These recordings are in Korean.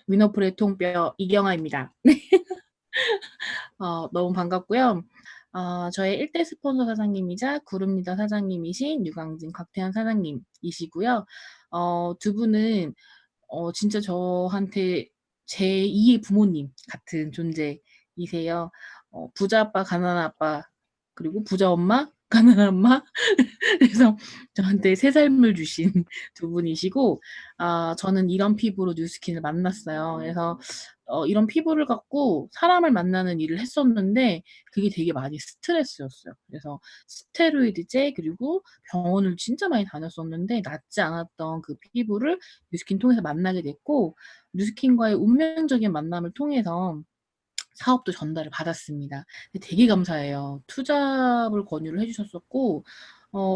위너플의 통뼈 이경아입니다. 너무 반갑고요. 저의 1대 스폰서 사장님이자 구름리더 사장님이신 유광진 곽태현 사장님이시고요. 두 분은 진짜 저한테 제2의 부모님 같은 존재이세요. 부자 아빠, 가난한 아빠, 그리고 부자 엄마, 가난한 엄마. 그래서 저한테 새 삶을 주신 두 분이시고, 저는 이런 피부로 뉴스킨을 만났어요. 그래서 이런 피부를 갖고 사람을 만나는 일을 했었는데 그게 되게 많이 스트레스였어요. 그래서 스테로이드제 그리고 병원을 진짜 많이 다녔었는데 낫지 않았던 그 피부를 뉴스킨 통해서 만나게 됐고, 뉴스킨과의 운명적인 만남을 통해서 사업도 전달을 받았습니다. 되게 감사해요. 투잡을 권유를 해 주셨었고,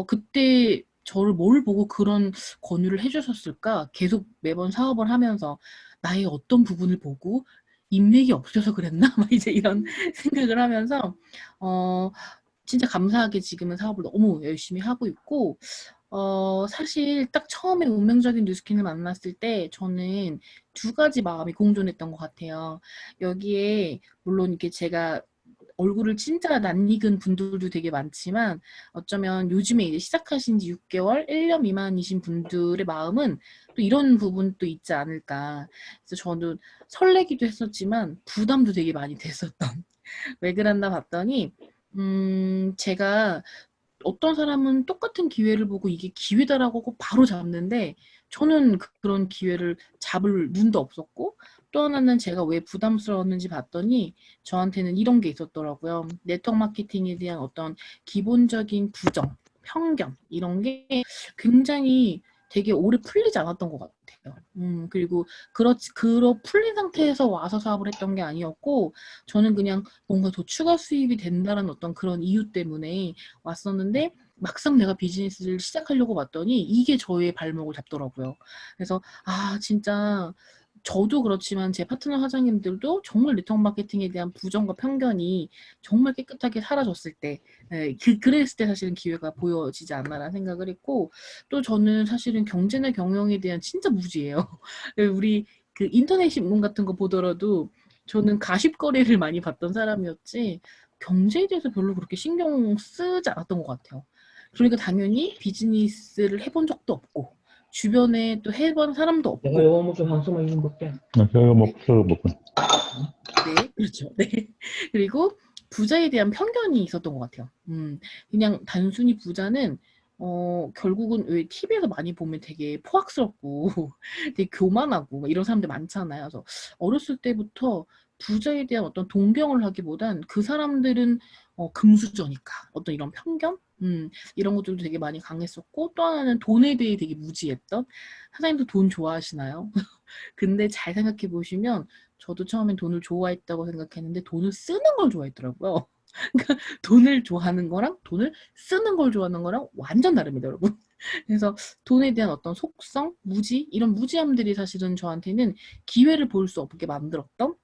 그때 저를 뭘 보고 그런 권유를 해 주셨을까? 계속 매번 사업을 하면서 나의 어떤 부분을 보고 '인맥이 없어서 그랬나?' 막 이제 이런 생각을 하면서 어 진짜 감사하게 지금은 사업을 너무 열심히 하고 있고, 사실 딱 처음에 운명적인 뉴스킨을 만났을 때 저는 두 가지 마음이 공존했던 것 같아요. 여기에 물론 이렇게 제가 얼굴을 진짜 낯익은 분들도 되게 많지만, 어쩌면 요즘에 이제 시작하신 지 6개월, 1년 미만이신 분들의 마음은 또 이런 부분도 있지 않을까. 그래서 저는 설레기도 했었지만 부담도 되게 많이 됐었던. 왜 그랬나 봤더니, 제가 어떤 사람은 똑같은 기회를 보고 이게 기회다라고 하고 바로 잡는데, 저는 그런 기회를 잡을 눈도 없었고, 또 하나는 제가 왜 부담스러웠는지 봤더니 저한테는 이런 게 있었더라고요. 네트워크 마케팅에 대한 어떤 기본적인 부정, 편견 이런 게 굉장히 되게 오래 풀리지 않았던 것 같아요. 그리고 풀린 상태에서 와서 사업을 했던 게 아니었고, 저는 그냥 뭔가 더 추가 수입이 된다는 어떤 그런 이유 때문에 왔었는데, 막상 내가 비즈니스를 시작하려고 봤더니 이게 저의 발목을 잡더라고요. 그래서 진짜 저도 그렇지만 제 파트너 사장님들도 정말 네트워크 마케팅에 대한 부정과 편견이 정말 깨끗하게 사라졌을 때, 그랬을 때 사실은 기회가 보여지지 않나라는 생각을 했고, 또 저는 사실은 경제나 경영에 대한 진짜 무지예요. 우리 그 인터넷 신문 같은 거 보더라도 저는 가십거리를 많이 봤던 사람이었지 경제에 대해서 별로 그렇게 신경 쓰지 않았던 것 같아요. 그러니까 당연히 비즈니스를 해본 적도 없고 주변에 또 해본 사람도 내가 없고. 영어 목표 방송만 읽은 것게. 저희가 뭐, 저희가 뭐, 네, 그렇죠. 네. 그리고 부자에 대한 편견이 있었던 것 같아요. 그냥 단순히 부자는 결국은 왜 TV에서 많이 보면 되게 포악스럽고 되게 교만하고 막 이런 사람들 많잖아요. 그래서 어렸을 때부터 부자에 대한 어떤 동경을 하기보단 그 사람들은 금수저니까 어떤 이런 편견? 이런 것들도 되게 많이 강했었고, 또 하나는 돈에 대해 되게 무지했던. 사장님도 돈 좋아하시나요? 근데 잘 생각해 보시면 저도 처음엔 돈을 좋아했다고 생각했는데 돈을 쓰는 걸 좋아했더라고요. 그러니까 돈을 좋아하는 거랑 돈을 쓰는 걸 좋아하는 거랑 완전 다릅니다, 여러분. 그래서 돈에 대한 어떤 속성, 무지, 이런 무지함들이 사실은 저한테는 기회를 볼 수 없게 만들었던,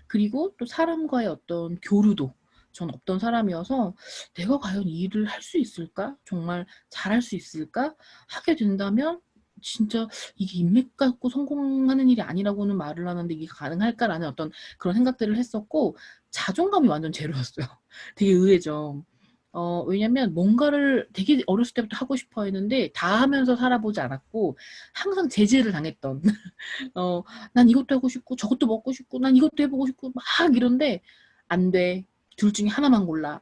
그리고 또 사람과의 어떤 교류도 전 없던 사람이어서 내가 과연 이 일을 할 수 있을까? 정말 잘할 수 있을까? 하게 된다면 진짜 이게 인맥 갖고 성공하는 일이 아니라고는 말을 하는데 이게 가능할까라는 어떤 그런 생각들을 했었고, 자존감이 완전 제로였어요. 되게 의외죠. 왜냐면 뭔가를 되게 어렸을 때부터 하고 싶어 했는데 다 하면서 살아보지 않았고 항상 제재를 당했던. 어, 난 이것도 하고 싶고 저것도 먹고 싶고 난 이것도 해보고 싶고 막 이런데 안 돼. 둘 중에 하나만 골라.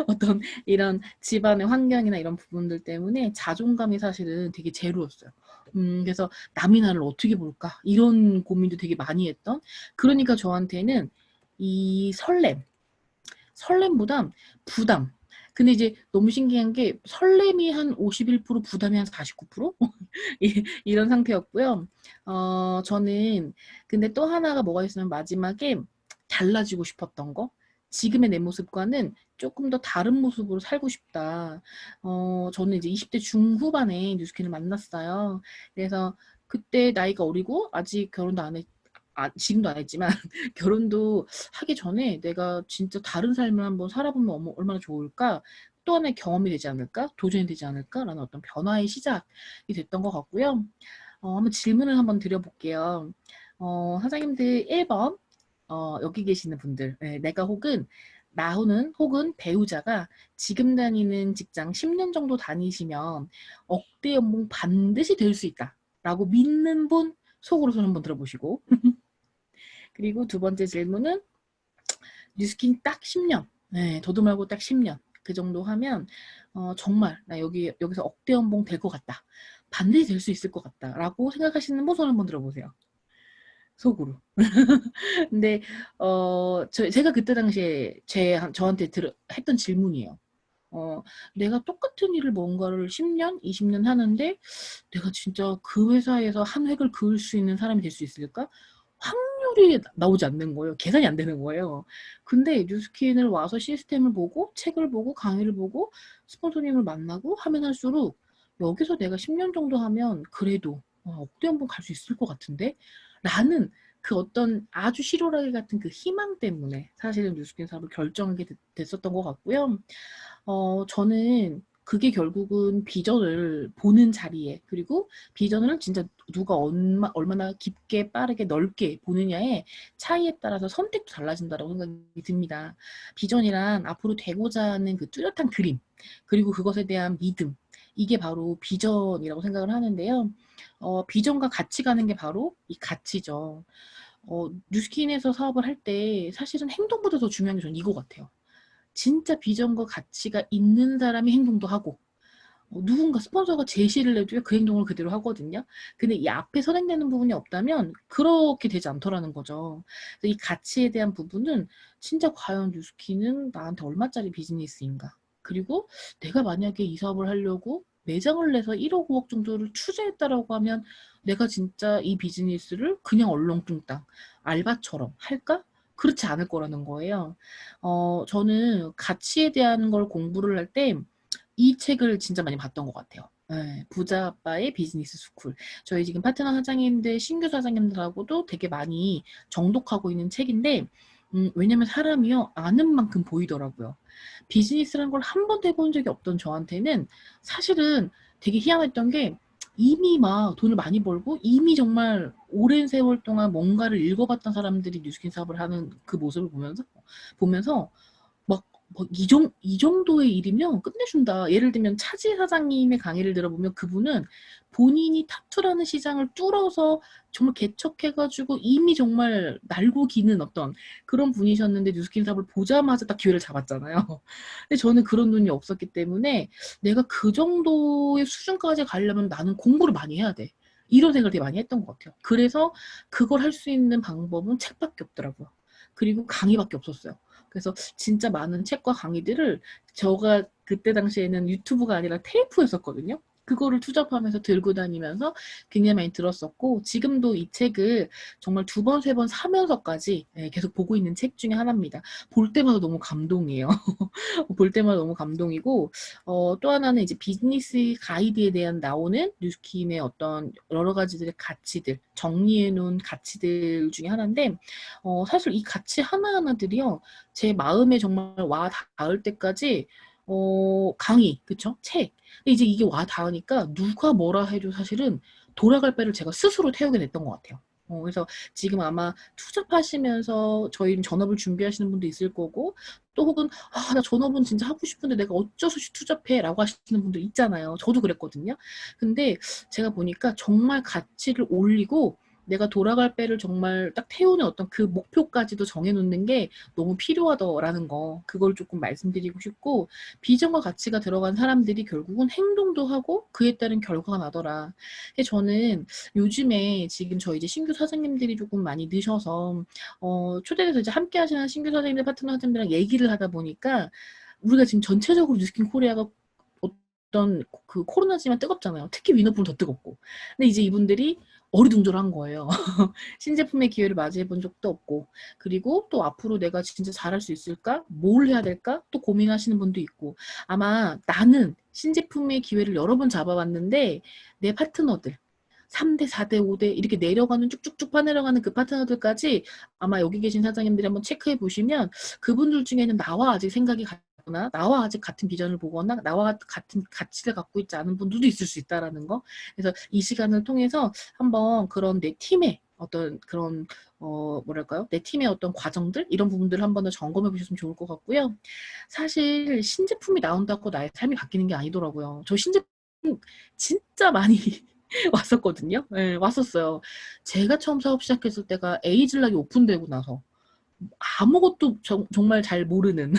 어떤 이런 집안의 환경이나 이런 부분들 때문에 자존감이 사실은 되게 제로였어요. 그래서 남이 나를 어떻게 볼까? 이런 고민도 되게 많이 했던. 그러니까 저한테는 이 설렘보다 부담. 근데 이제 너무 신기한 게 설렘이 한 51%, 부담이 한 49%? 이런 상태였고요. 저는 근데 또 하나가 뭐가 있으면 마지막에 달라지고 싶었던 거. 지금의 내 모습과는 조금 더 다른 모습으로 살고 싶다. 저는 이제 20대 중후반에 뉴스킨을 만났어요. 그래서 그때 나이가 어리고 아직 결혼도 안 했, 지금도 안 했지만 결혼도 하기 전에 내가 진짜 다른 삶을 한번 살아보면 얼마나 좋을까? 또 하나의 경험이 되지 않을까? 도전이 되지 않을까라는 어떤 변화의 시작이 됐던 것 같고요. 한번 질문을 한번 드려볼게요. 사장님들 1번, 여기 계시는 분들, 예, 내가 혹은 나호는 혹은 배우자가 지금 다니는 직장 10년 정도 다니시면 억대 연봉 반드시 될 수 있다 라고 믿는 분 속으로 손 한번 들어보시고 그리고 두 번째 질문은 뉴스킨 딱 10년, 네, 더도 말고 딱 10년 그 정도 하면 정말 나 여기서 억대 연봉 될 것 같다, 반드시 될 수 있을 것 같다 라고 생각하시는 분 손 한번 들어보세요. 속으로. 근데 제가 그때 당시에 저한테 했던 질문이에요. 어, 내가 똑같은 일을 뭔가를 10년, 20년 하는데 내가 진짜 그 회사에서 한 획을 그을 수 있는 사람이 될 수 있을까? 확률이 나오지 않는 거예요. 계산이 안 되는 거예요. 근데 뉴스킨을 와서 시스템을 보고 책을 보고 강의를 보고 스폰서님을 만나고 하면 할수록 여기서 내가 10년 정도 하면 그래도 억대 연봉 갈 수 있을 것 같은데? 라는 그 어떤 아주 실오라기 같은 그 희망 때문에 사실은 뉴스킨 사업을 결정하게 됐었던 것 같고요. 저는 그게 결국은 비전을 보는 자리에, 그리고 비전을 진짜 누가 얼마나 깊게 빠르게 넓게 보느냐의 차이에 따라서 선택도 달라진다고 생각이 듭니다. 비전이란 앞으로 되고자 하는 그 뚜렷한 그림, 그리고 그것에 대한 믿음, 이게 바로 비전이라고 생각을 하는데요. 비전과 같이 가는 게 바로 이 가치죠. 뉴스킨에서 사업을 할 때 사실은 행동보다 더 중요한 게 저는 이거 같아요. 진짜 비전과 가치가 있는 사람이 행동도 하고 누군가 스폰서가 제시를 해도요 그 행동을 그대로 하거든요. 근데 이 앞에 선행되는 부분이 없다면 그렇게 되지 않더라는 거죠. 그래서 이 가치에 대한 부분은 진짜 과연 뉴스키는 나한테 얼마짜리 비즈니스인가, 그리고 내가 만약에 이 사업을 하려고 매장을 내서 1억 5억 정도를 투자했다라고 하면 내가 진짜 이 비즈니스를 그냥 얼렁뚱땅 알바처럼 할까? 그렇지 않을 거라는 거예요. 저는 가치에 대한 걸 공부를 할 때 이 책을 진짜 많이 봤던 것 같아요. 네, 부자 아빠의 비즈니스 스쿨. 저희 지금 파트너 사장님들, 신규 사장님들하고도 되게 많이 정독하고 있는 책인데, 왜냐면 사람이요, 아는 만큼 보이더라고요. 비즈니스라는 걸 한 번도 해본 적이 없던 저한테는 사실은 되게 희한했던 게 이미 막 돈을 많이 벌고 이미 정말 오랜 세월 동안 뭔가를 읽어봤던 사람들이 뉴스킨 사업을 하는 그 모습을 보면서 이 정도의 일이면 끝내준다. 예를 들면 차지 사장님의 강의를 들어보면 그분은 본인이 타투라는 시장을 뚫어서 정말 개척해가지고 이미 정말 날고 기는 어떤 그런 분이셨는데 뉴스킨 사업을 보자마자 딱 기회를 잡았잖아요. 근데 저는 그런 눈이 없었기 때문에 내가 그 정도의 수준까지 가려면 나는 공부를 많이 해야 돼. 이런 생각을 되게 많이 했던 것 같아요. 그래서 그걸 할 수 있는 방법은 책밖에 없더라고요. 그리고 강의밖에 없었어요. 그래서 진짜 많은 책과 강의들을 제가 그때 당시에는 유튜브가 아니라 테이프였었거든요. 그거를 투잡하면서 들고 다니면서 굉장히 많이 들었었고, 지금도 이 책을 정말 두 번, 세 번 사면서까지 계속 보고 있는 책 중에 하나입니다. 볼 때마다 너무 감동이에요. 볼 때마다 너무 감동이고, 또 하나는 이제 비즈니스 가이드에 대한 나오는 뉴스킴의 어떤 여러 가지들의 가치들, 정리해 놓은 가치들 중에 하나인데, 사실 이 가치 하나하나들이요, 제 마음에 정말 와 닿을 때까지 강의, 그쵸? 책. 근데 이제 이게 와 닿으니까 누가 뭐라 해도 사실은 돌아갈 배를 제가 스스로 태우게 됐던 것 같아요. 그래서 지금 아마 투잡하시면서 저희 전업을 준비하시는 분도 있을 거고, 또 혹은 나 전업은 진짜 하고 싶은데 내가 어쩌서 투잡해 라고 하시는 분들 있잖아요. 저도 그랬거든요. 근데 제가 보니까 정말 가치를 올리고 내가 돌아갈 배를 정말 딱 태우는 어떤 그 목표까지도 정해놓는 게 너무 필요하더라는 거, 그걸 조금 말씀드리고 싶고, 비전과 가치가 들어간 사람들이 결국은 행동도 하고 그에 따른 결과가 나더라. 근데 저는 요즘에 지금 저희 이제 신규 사장님들이 조금 많이 늦어서 초대돼서 이제 함께 하시는 신규 사장님들, 파트너 사장님들이랑 얘기를 하다 보니까 우리가 지금 전체적으로 뉴스킨 코리아가 어떤 그 코로나지만 뜨겁잖아요. 특히 위너풀은 더 뜨겁고. 근데 이제 이분들이 어리둥절한 거예요. 신제품의 기회를 맞이해 본 적도 없고, 그리고 또 앞으로 내가 진짜 잘할 수 있을까? 뭘 해야 될까? 또 고민하시는 분도 있고, 아마 나는 신제품의 기회를 여러 번 잡아봤는데 내 파트너들 3대, 4대, 5대 이렇게 내려가는 쭉쭉쭉 파내려가는 그 파트너들까지 아마 여기 계신 사장님들이 한번 체크해 보시면 그분들 중에는 나와 아직 생각이 같거나 나와 아직 같은 비전을 보거나 나와 같은 가치를 갖고 있지 않은 분들도 있을 수 있다라는 거. 그래서 이 시간을 통해서 한번 그런 내 팀에 어떤 그런 뭐랄까요? 내 팀의 어떤 과정들 이런 부분들을 한 번 더 점검해 보셨으면 좋을 것 같고요. 사실 신제품이 나온다고 나의 삶이 바뀌는 게 아니더라고요. 저 신제품 진짜 많이 왔었거든요. 예, 왔었어요. 제가 처음 사업 시작했을 때가 에이즐락이 오픈되고 나서 아무것도 정말 잘 모르는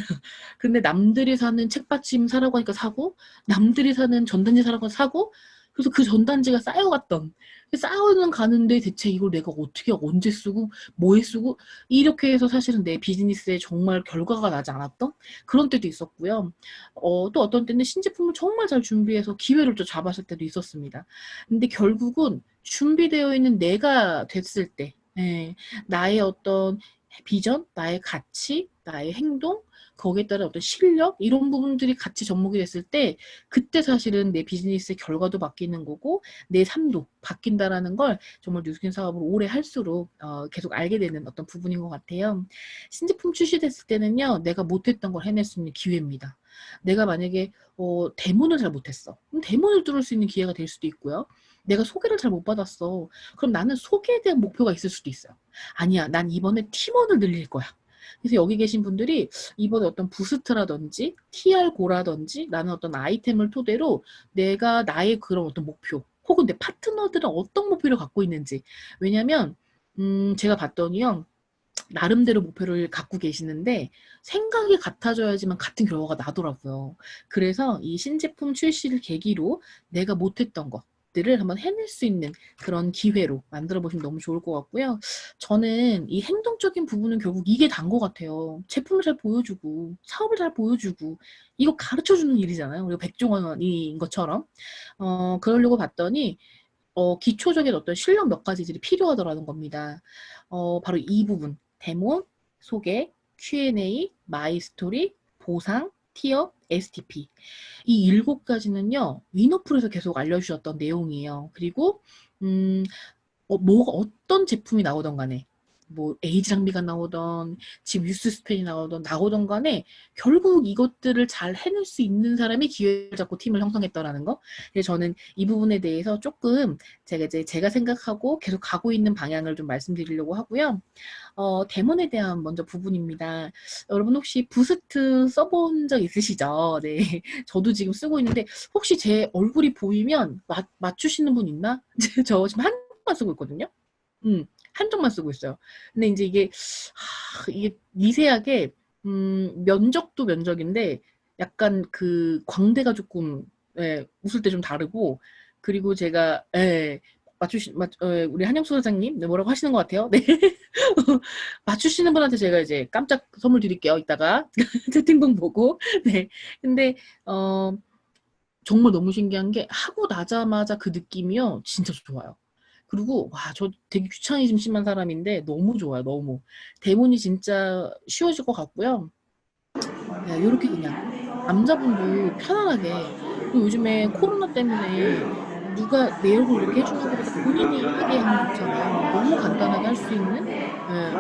근데 남들이 사는 책받침 사라고 하니까 사고 남들이 사는 전단지 사라고 사고 그래서 그 전단지가 쌓여갔던 쌓여는 가는데 대체 이걸 내가 어떻게 언제 쓰고 뭐에 쓰고 이렇게 해서 사실은 내 비즈니스에 정말 결과가 나지 않았던 그런 때도 있었고요. 또 어떤 때는 신제품을 정말 잘 준비해서 기회를 또 잡았을 때도 있었습니다. 근데 결국은 준비되어 있는 내가 됐을 때 예, 나의 어떤 비전, 나의 가치, 나의 행동 거기에 따른 어떤 실력 이런 부분들이 같이 접목이 됐을 때 그때 사실은 내 비즈니스의 결과도 바뀌는 거고 내 삶도 바뀐다라는 걸 정말 뉴스킨 사업을 오래 할수록 계속 알게 되는 어떤 부분인 것 같아요. 신제품 출시됐을 때는요. 내가 못했던 걸 해낼 수 있는 기회입니다. 내가 만약에 대문을 잘 못했어. 그럼 대문을 뚫을 수 있는 기회가 될 수도 있고요. 내가 소개를 잘 못 받았어. 그럼 나는 소개에 대한 목표가 있을 수도 있어요. 아니야, 난 이번에 팀원을 늘릴 거야. 그래서 여기 계신 분들이 이번에 어떤 부스트라든지 TR고라든지 라는 어떤 아이템을 토대로 내가 나의 그런 어떤 목표 혹은 내 파트너들은 어떤 목표를 갖고 있는지 왜냐면 제가 봤더니요. 나름대로 목표를 갖고 계시는데 생각이 같아져야지만 같은 결과가 나더라고요. 그래서 이 신제품 출시를 계기로 내가 못했던 것들을 한번 해낼 수 있는 그런 기회로 만들어 보시면 너무 좋을 것 같고요. 저는 이 행동적인 부분은 결국 이게 단 것 같아요. 제품을 잘 보여주고 사업을 잘 보여주고 이거 가르쳐주는 일이잖아요. 우리가 백종원인 것처럼 그러려고 봤더니 기초적인 어떤 실력 몇 가지들이 필요하더라는 겁니다. 바로 이 부분. 데모, 소개, Q&A, 마이 스토리, 보상, 티업, STP. 이 일곱 가지는요, 위너풀에서 계속 알려주셨던 내용이에요. 그리고, 음, 뭐가 어떤 제품이 나오던 간에 뭐 에이즈 장비가 나오던 지금 유스 스펜이 나오던 간에 결국 이것들을 잘 해낼 수 있는 사람이 기회를 잡고 팀을 형성했더라는 거. 그래서 저는 이 부분에 대해서 조금 제가 생각하고 계속 가고 있는 방향을 좀 말씀드리려고 하고요. 데몬에 대한 먼저 부분입니다. 여러분 혹시 부스트 써본 적 있으시죠? 네. 저도 지금 쓰고 있는데 혹시 제 얼굴이 보이면 맞추시는 분 있나? 저 지금 한쪽만 쓰고 있거든요. 한쪽만 쓰고 있어요. 근데 이제 이게 미세하게 면적도 면적인데 약간 그 광대가 조금 예, 웃을 때 좀 다르고 그리고 제가 예, 우리 한영수 사장님 네, 뭐라고 하시는 것 같아요. 네. 맞추시는 분한테 제가 이제 깜짝 선물 드릴게요. 이따가 채팅방 보고. 네. 근데 어 정말 너무 신기한 게 하고 나자마자 그 느낌이요. 진짜 좋아요. 그리고 와, 저 되게 귀차니즘 심한 사람인데 너무 좋아요. 너무. 대본이 진짜 쉬워질 것 같고요. 네, 요렇게 그냥 남자분도 편안하게 그리고 요즘에 코로나 때문에 누가 내 얼굴 이렇게 해주는 것보다 본인이 하게 하면 좋잖아요. 너무 간단하게 할 수 있는 예.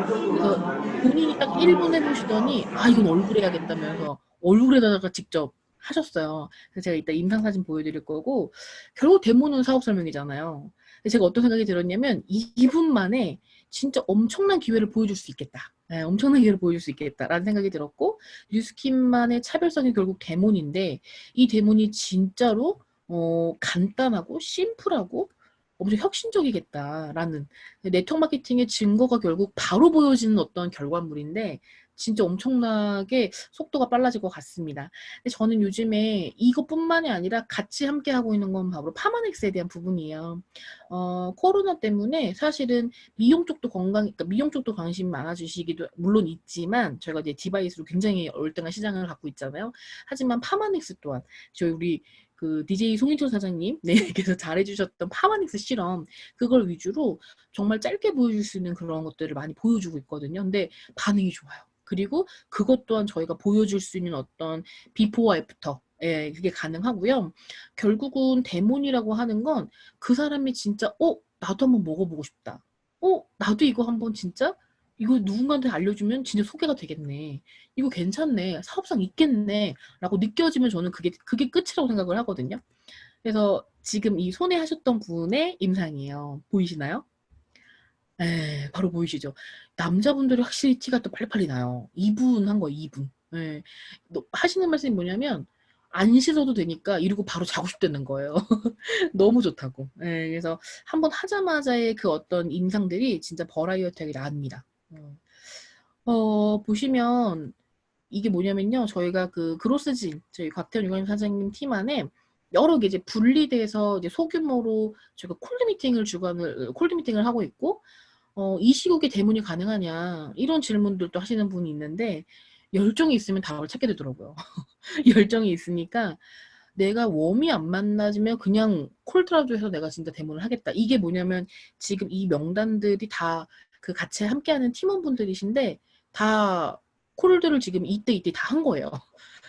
그래서 본인이 딱 1분 해보시더니 아 이건 얼굴 해야겠다면서 얼굴에다가 직접 하셨어요. 그래서 제가 이따 임상 사진 보여드릴 거고 결국 데모는 사업 설명이잖아요. 제가 어떤 생각이 들었냐면 2분 만에 진짜 엄청난 기회를 보여줄 수 있겠다. 예, 엄청난 기회를 보여줄 수 있겠다라는 생각이 들었고 뉴스킨만의 차별성이 결국 데몬인데 이 데몬이 진짜로 간단하고 심플하고 엄청 혁신적이겠다라는 네트워크 마케팅의 증거가 결국 바로 보여지는 어떤 결과물인데 진짜 엄청나게 속도가 빨라질 것 같습니다. 근데 저는 요즘에 이것뿐만이 아니라 같이 함께 하고 있는 건 바로 파마넥스에 대한 부분이에요. 코로나 때문에 사실은 미용 쪽도 그러니까 미용 쪽도 관심 많아주시기도 물론 있지만 저희가 이제 디바이스로 굉장히 월등한 시장을 갖고 있잖아요. 하지만 파마닉스 또한 저희 우리 그 DJ 송인철 사장님 네께서 잘해주셨던 파마닉스 실험 그걸 위주로 정말 짧게 보여줄 수 있는 그런 것들을 많이 보여주고 있거든요. 근데 반응이 좋아요. 그리고 그것 또한 저희가 보여줄 수 있는 어떤 비포와 애프터 예, 그게 가능하고요. 결국은 데몬이라고 하는 건 그 사람이 진짜 나도 한번 먹어보고 싶다. 나도 이거 한번 진짜 이거 누군가한테 알려주면 진짜 소개가 되겠네. 이거 괜찮네. 사업성 있겠네. 라고 느껴지면 저는 그게 끝이라고 생각을 하거든요. 그래서 지금 이 손에 하셨던 분의 임상이에요. 보이시나요? 예. 바로 보이시죠? 남자분들이 확실히 티가 또 빨리빨리 나요. 2분 한 거예요, 2분. 예. 하시는 말씀이 뭐냐면 안 씻어도 되니까 이러고 바로 자고 싶다는 거예요. 너무 좋다고. 예. 그래서 한번 하자마자의 그 어떤 인상들이 진짜 버라이어티하게 납니다. 보시면 이게 뭐냐면요. 저희가 그 그로스진 저희 곽태원 유관임 사장님 팀 안에 여러 개 이제 분리돼서 이제 소규모로 저희가 콜드 미팅을 하고 있고, "이 시국에 대문이 가능하냐?" 이런 질문들도 하시는 분이 있는데, 열정이 있으면 답을 찾게 되더라고요. 열정이 있으니까 내가 웜이 안 만나지면 그냥 콜드라도 해서 '내가 진짜 대문을 하겠다.' 이게 뭐냐면 지금 이 명단들이 다 그 같이 함께하는 팀원분들이신데, 다 콜드를 지금 이때 다 한 거예요.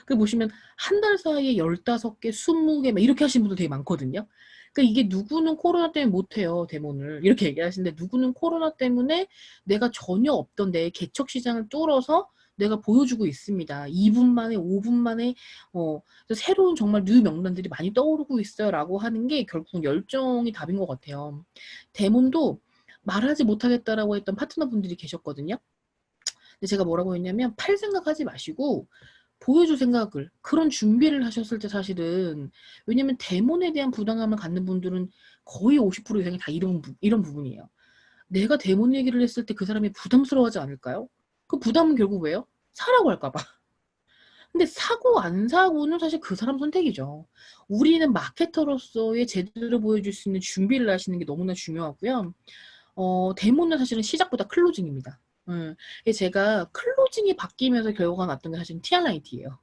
그 보시면 한 달 사이에 15개, 20개 막 이렇게 하신 분들 되게 많거든요. 그러니까 이게 "누구는 코로나 때문에 못 해요, 데모를." 이렇게 얘기하시는데, 누구는 "코로나 때문에 내가 전혀 없던 내 개척 시장을 뚫어서 내가 보여주고 있습니다. 2분 만에 5분 만에 그래서 새로운 정말 뉴 명단들이 많이 떠오르고 있어요."라고 하는 게 결국은 열정이 답인 것 같아요. 데몬도 "말하지 못하겠다."라고 했던 파트너분들이 계셨거든요. 근데 제가 뭐라고 했냐면 팔 생각하지 마시고 보여줄 생각을, 그런 준비를 하셨을 때 사실은, 왜냐면 데몬에 대한 부담감을 갖는 분들은 거의 50% 이상이 다 이런 부분이에요. 내가 데몬 얘기를 했을 때 그 사람이 부담스러워하지 않을까요? 그 부담은 결국 왜요? 사라고 할까 봐. 근데 사고 안 사고는 사실 그 사람 선택이죠. 우리는 마케터로서의 제대로 보여줄 수 있는 준비를 하시는 게 너무나 중요하고요. 데모는 사실은 시작보다 클로징입니다. 그래서 제가 클로징이 바뀌면서 결과가 났던 게 사실은 티알라이트예요.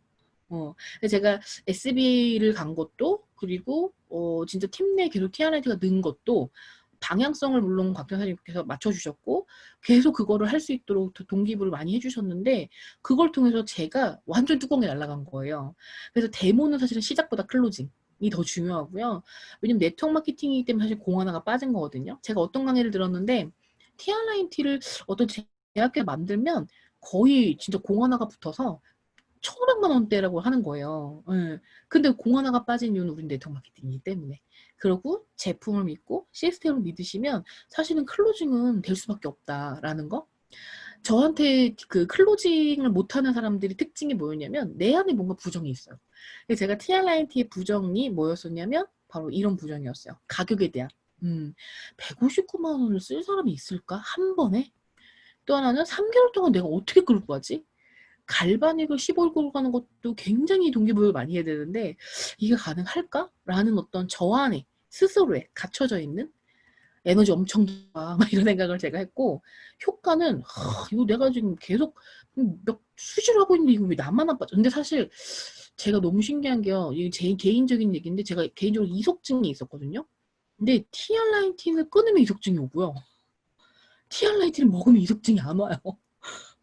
근데 제가 SB를 간 것도, 그리고 진짜 팀 내 계속 티알라이트가 는 것도, 방향성을 물론 곽 변호사님께서 맞춰 주셨고 계속 그거를 할 수 있도록 동기부를 많이 해 주셨는데, 그걸 통해서 제가 완전 뚜껑이 날아간 거예요. 그래서 데모는 사실은 시작보다 클로징이 더 중요하고요. 왜냐면 네트워크 마케팅이기 때문에 사실 공 하나가 빠진 거거든요. 제가 어떤 강의를 들었는데, TR라인T를 어떤 제약회사 만들면 거의 진짜 공 하나가 붙어서 1,500만 원대라고 하는 거예요. 예. 근데 공 하나가 빠진 이유는 우린 네트워크 마케팅이기 때문에. 그러고 제품을 믿고 시스템을 믿으시면 사실은 클로징은 될 수밖에 없다라는 거. 저한테 그 클로징을 못하는 사람들의 특징이 뭐였냐면 내 안에 뭔가 부정이 있어요. 그래서 제가 TR라인T의 부정이 뭐였었냐면 바로 이런 부정이었어요. 가격에 대한. 159만 원을 쓸 사람이 있을까? 한 번에? 또 하나는 3개월 동안 내가 어떻게 끌고 가지? 갈바닉을 15일 끌고 가는 것도 굉장히 동기부여를 많이 해야 되는데 '이게 가능할까?'라는 어떤 저 안에 스스로에 갇혀져 있는 에너지 엄청 막 이런 생각을 제가 했고, 효과는 이거 내가 지금 계속 몇 수시로 하고 있는데 이거 왜 나만 안 빠져. 근데 사실 제가 너무 신기한 게요. 이게 제 개인적인 얘기인데, 제가 개인적으로 이석증이 있었거든요. 근데 TR라인틴을 끊으면 이석증이 오고요. TR라인틴을 먹으면 이석증이 안 와요.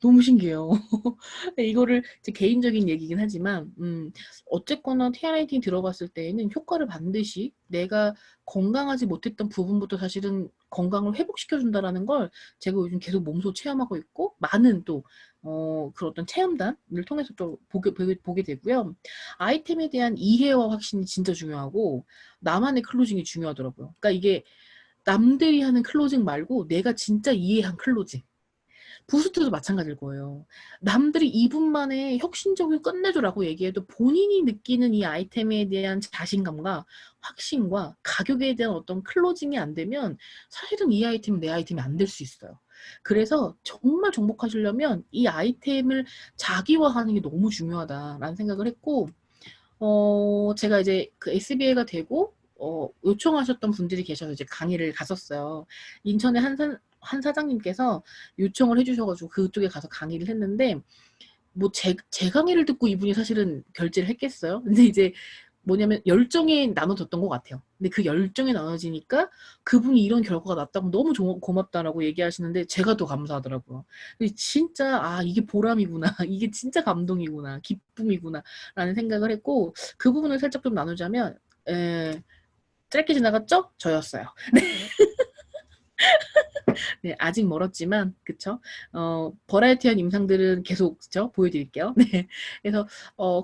너무 신기해요. 이거를 제 개인적인 얘기긴 하지만, 어쨌거나 TRIT 들어봤을 때에는 효과를 반드시, 내가 건강하지 못했던 부분부터 사실은 건강을 회복시켜 준다라는 걸 제가 요즘 계속 몸소 체험하고 있고, 많은 또 그런 어떤 체험단을 통해서 또 보게 되고요. 아이템에 대한 이해와 확신이 진짜 중요하고, 나만의 클로징이 중요하더라고요. 그러니까 이게 남들이 하는 클로징 말고 내가 진짜 이해한 클로징. 부스트도 마찬가지일 거예요. 남들이 2분 만에 혁신적으로 끝내줘라고 얘기해도 본인이 느끼는 이 아이템에 대한 자신감과 확신과 가격에 대한 어떤 클로징이 안 되면 사실은 이 아이템은 내 아이템이 안 될 수 있어요. 그래서 정말 정복하시려면 이 아이템을 자기화하는 게 너무 중요하다라는 생각을 했고, 제가 이제 그 SBA가 되고 요청하셨던 분들이 계셔서 이제 강의를 갔었어요. 인천의 한 사장님께서 요청을 해 주셔 가지고 그쪽에 가서 강의를 했는데, 뭐 제 강의를 듣고 이분이 사실은 결제를 했겠어요? 근데 이제 뭐냐면 열정이 나눠졌던 것 같아요. 근데 그 열정이 나눠지니까 그분이 "이런 결과가 났다고 너무 고맙다."라고 얘기하시는데 제가 더 감사하더라고요. 진짜 '아 이게 보람이구나. 이게 진짜 감동이구나. 기쁨이구나.'라는 생각을 했고, 그 부분을 살짝 좀 나누자면, 에 짧게 지나갔죠? 저였어요. 네, 아직 멀었지만, 그쵸? 버라이어티한 임상들은 계속, 그쵸? 보여드릴게요. 네. 그래서,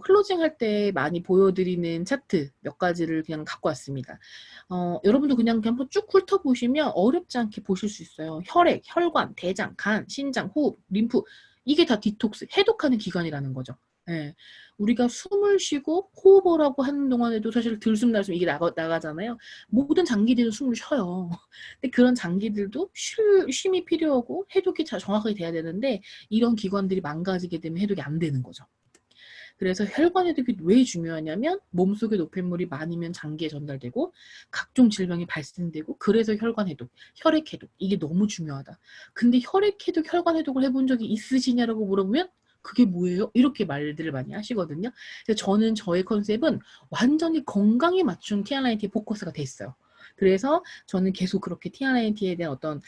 클로징 할 때 많이 보여드리는 차트 몇 가지를 그냥 갖고 왔습니다. 여러분도 그냥 한번 쭉 훑어보시면 어렵지 않게 보실 수 있어요. 혈액, 혈관, 대장, 간, 신장, 호흡, 림프. 이게 다 디톡스, 해독하는 기관이라는 거죠. 예. 우리가 숨을 쉬고 호흡을 하고 하는 동안에도 사실 들숨날숨 이게 나가잖아요. 모든 장기들은 숨을 쉬어요. 근데 그런 장기들도 쉼이 필요하고 해독이 정확하게 돼야 되는데 이런 기관들이 망가지게 되면 해독이 안 되는 거죠. 그래서 혈관 해독이 왜 중요하냐면 몸속에 노폐물이 많으면 장기에 전달되고 각종 질병이 발생되고 그래서 혈관 해독, 혈액 해독 이게 너무 중요하다. 근데 혈액 해독, 혈관 해독을 해본 적이 있으시냐라고 물어보면 그게 뭐예요? 이렇게 말들을 많이 하시거든요. 그래서 저는 저의 컨셉은 완전히 건강에 맞춘 TR90에 포커스가 돼 있어요. 그래서 저는 계속 그렇게 TR90에 대한 어떤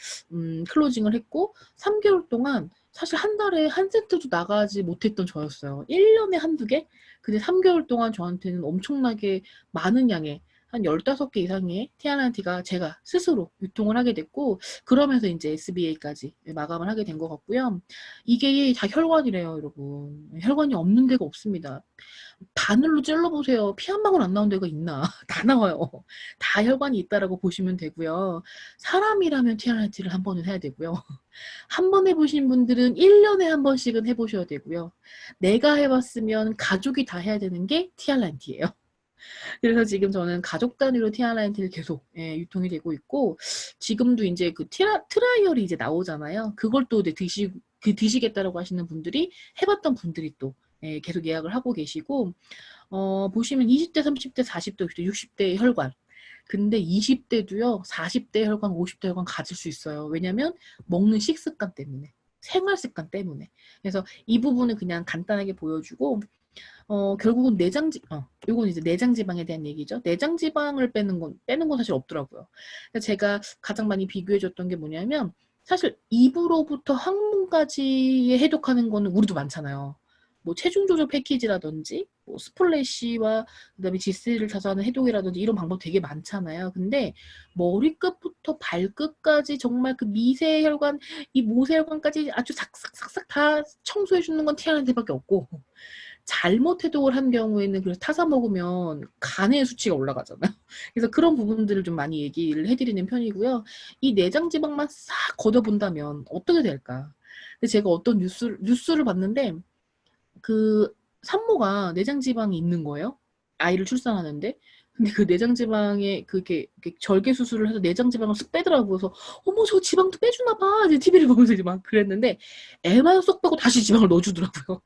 클로징을 했고 3개월 동안 사실 한 달에 한 세트도 나가지 못했던 저였어요. 1년에 한두 개? 근데 3개월 동안 저한테는 엄청나게 많은 양의 한 15개 이상의 TR90가 제가 스스로 유통을 하게 됐고 그러면서 이제 SBA까지 마감을 하게 된 것 같고요. 이게 다 혈관이래요, 여러분. 혈관이 없는 데가 없습니다. 바늘로 찔러보세요. 피 한 방울 안 나온 데가 있나? 다 나와요. 다 혈관이 있다라고 보시면 되고요. 사람이라면 TRT를 한 번은 해야 되고요. 한 번 해보신 분들은 1년에 한 번씩은 해보셔야 되고요. 내가 해봤으면 가족이 다 해야 되는 게 TRT예요. 그래서 지금 저는 가족 단위로 TRT를 계속 유통이 되고 있고 지금도 이제 그 트라이얼이 이제 나오잖아요. 그걸 또 이제 드시겠다라고 하시는 분들이 해봤던 분들이 또 계속 예약을 하고 계시고 보시면 20대, 30대, 40대, 60대 혈관. 근데 20대도요, 40대 혈관, 50대 혈관 가질 수 있어요. 왜냐면 먹는 식습관 때문에, 생활 습관 때문에. 그래서 이 부분은 그냥 간단하게 보여주고, 결국은 요건 이제 내장 지방에 대한 얘기죠. 내장 지방을 빼는 건 사실 없더라고요. 그래서 제가 가장 많이 비교해줬던 게 뭐냐면, 사실 입으로부터 항문까지 해독하는 거는 우리도 많잖아요. 뭐 체중 조절 패키지라든지 뭐 스플래시와 그다음에 G3를 자주하는 해독이라든지 이런 방법 되게 많잖아요. 근데 머리끝부터 발끝까지 정말 그 미세 혈관, 이 모세 혈관까지 아주 싹싹싹싹 다 청소해 주는 건 TRNT밖에 없고 잘못 해독을 한 경우에는 그래서 타사 먹으면 간의 수치가 올라가잖아요. 그래서 그런 부분들을 좀 많이 얘기를 해드리는 편이고요. 이 내장 지방만 싹 걷어본다면 어떻게 될까? 근데 제가 어떤 뉴스를 봤는데 그 산모가 내장 지방이 있는 거예요. 아이를 출산하는데. 근데 그 내장 지방에 그게 절개 수술을 해서 내장 지방을 쓱 빼더라고요. 그래서 어머 저 지방도 빼주나 봐. 이제 TV를 보면서 이제 막 그랬는데 애만 쏙 빼고 다시 지방을 넣어주더라고요.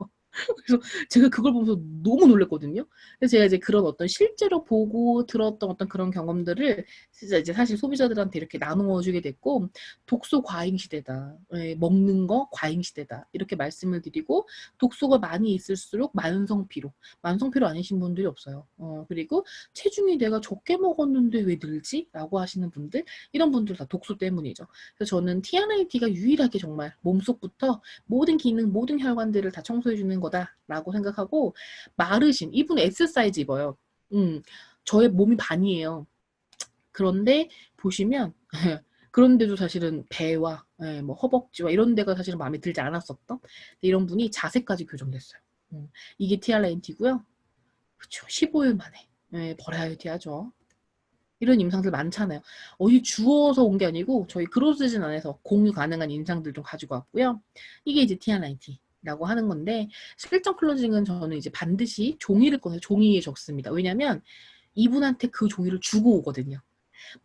그래서 제가 그걸 보면서 너무 놀랐거든요. 그래서 제가 이제 그런 어떤 실제로 보고 들었던 어떤 그런 경험들을 진짜 이제 사실 소비자들한테 이렇게 나누어 주게 됐고 독소 과잉 시대다. 예, 먹는 거 과잉 시대다. 이렇게 말씀을 드리고 독소가 많이 있을수록 만성 피로. 만성 피로 아니신 분들이 없어요. 그리고 체중이 내가 적게 먹었는데 왜 늘지? 라고 하시는 분들 이런 분들 다 독소 때문이죠. 그래서 저는 TRIT가 유일하게 정말 몸속부터 모든 기능, 모든 혈관들을 다 청소해주는 거다라고 생각하고 마르신, 이분 S 사이즈 입어요. 저의 몸이 반이에요. 그런데 보시면 그런데도 사실은 배와 뭐 허벅지와 이런 데가 사실은 마음에 들지 않았었던 이런 분이 자세까지 교정됐어요. 이게 TRNT고요. 그쵸. 15일 만에 버라이어티 하죠. 이런 임상들 많잖아요. 어디 주워서 온 게 아니고 저희 그로스진 안에서 공유 가능한 임상들 좀 가지고 왔고요. 이게 이제 TR90라고 하는 건데 실전 클로징은 저는 이제 반드시 종이를 꺼내서 종이에 적습니다. 왜냐면 이분한테 그 종이를 주고 오거든요.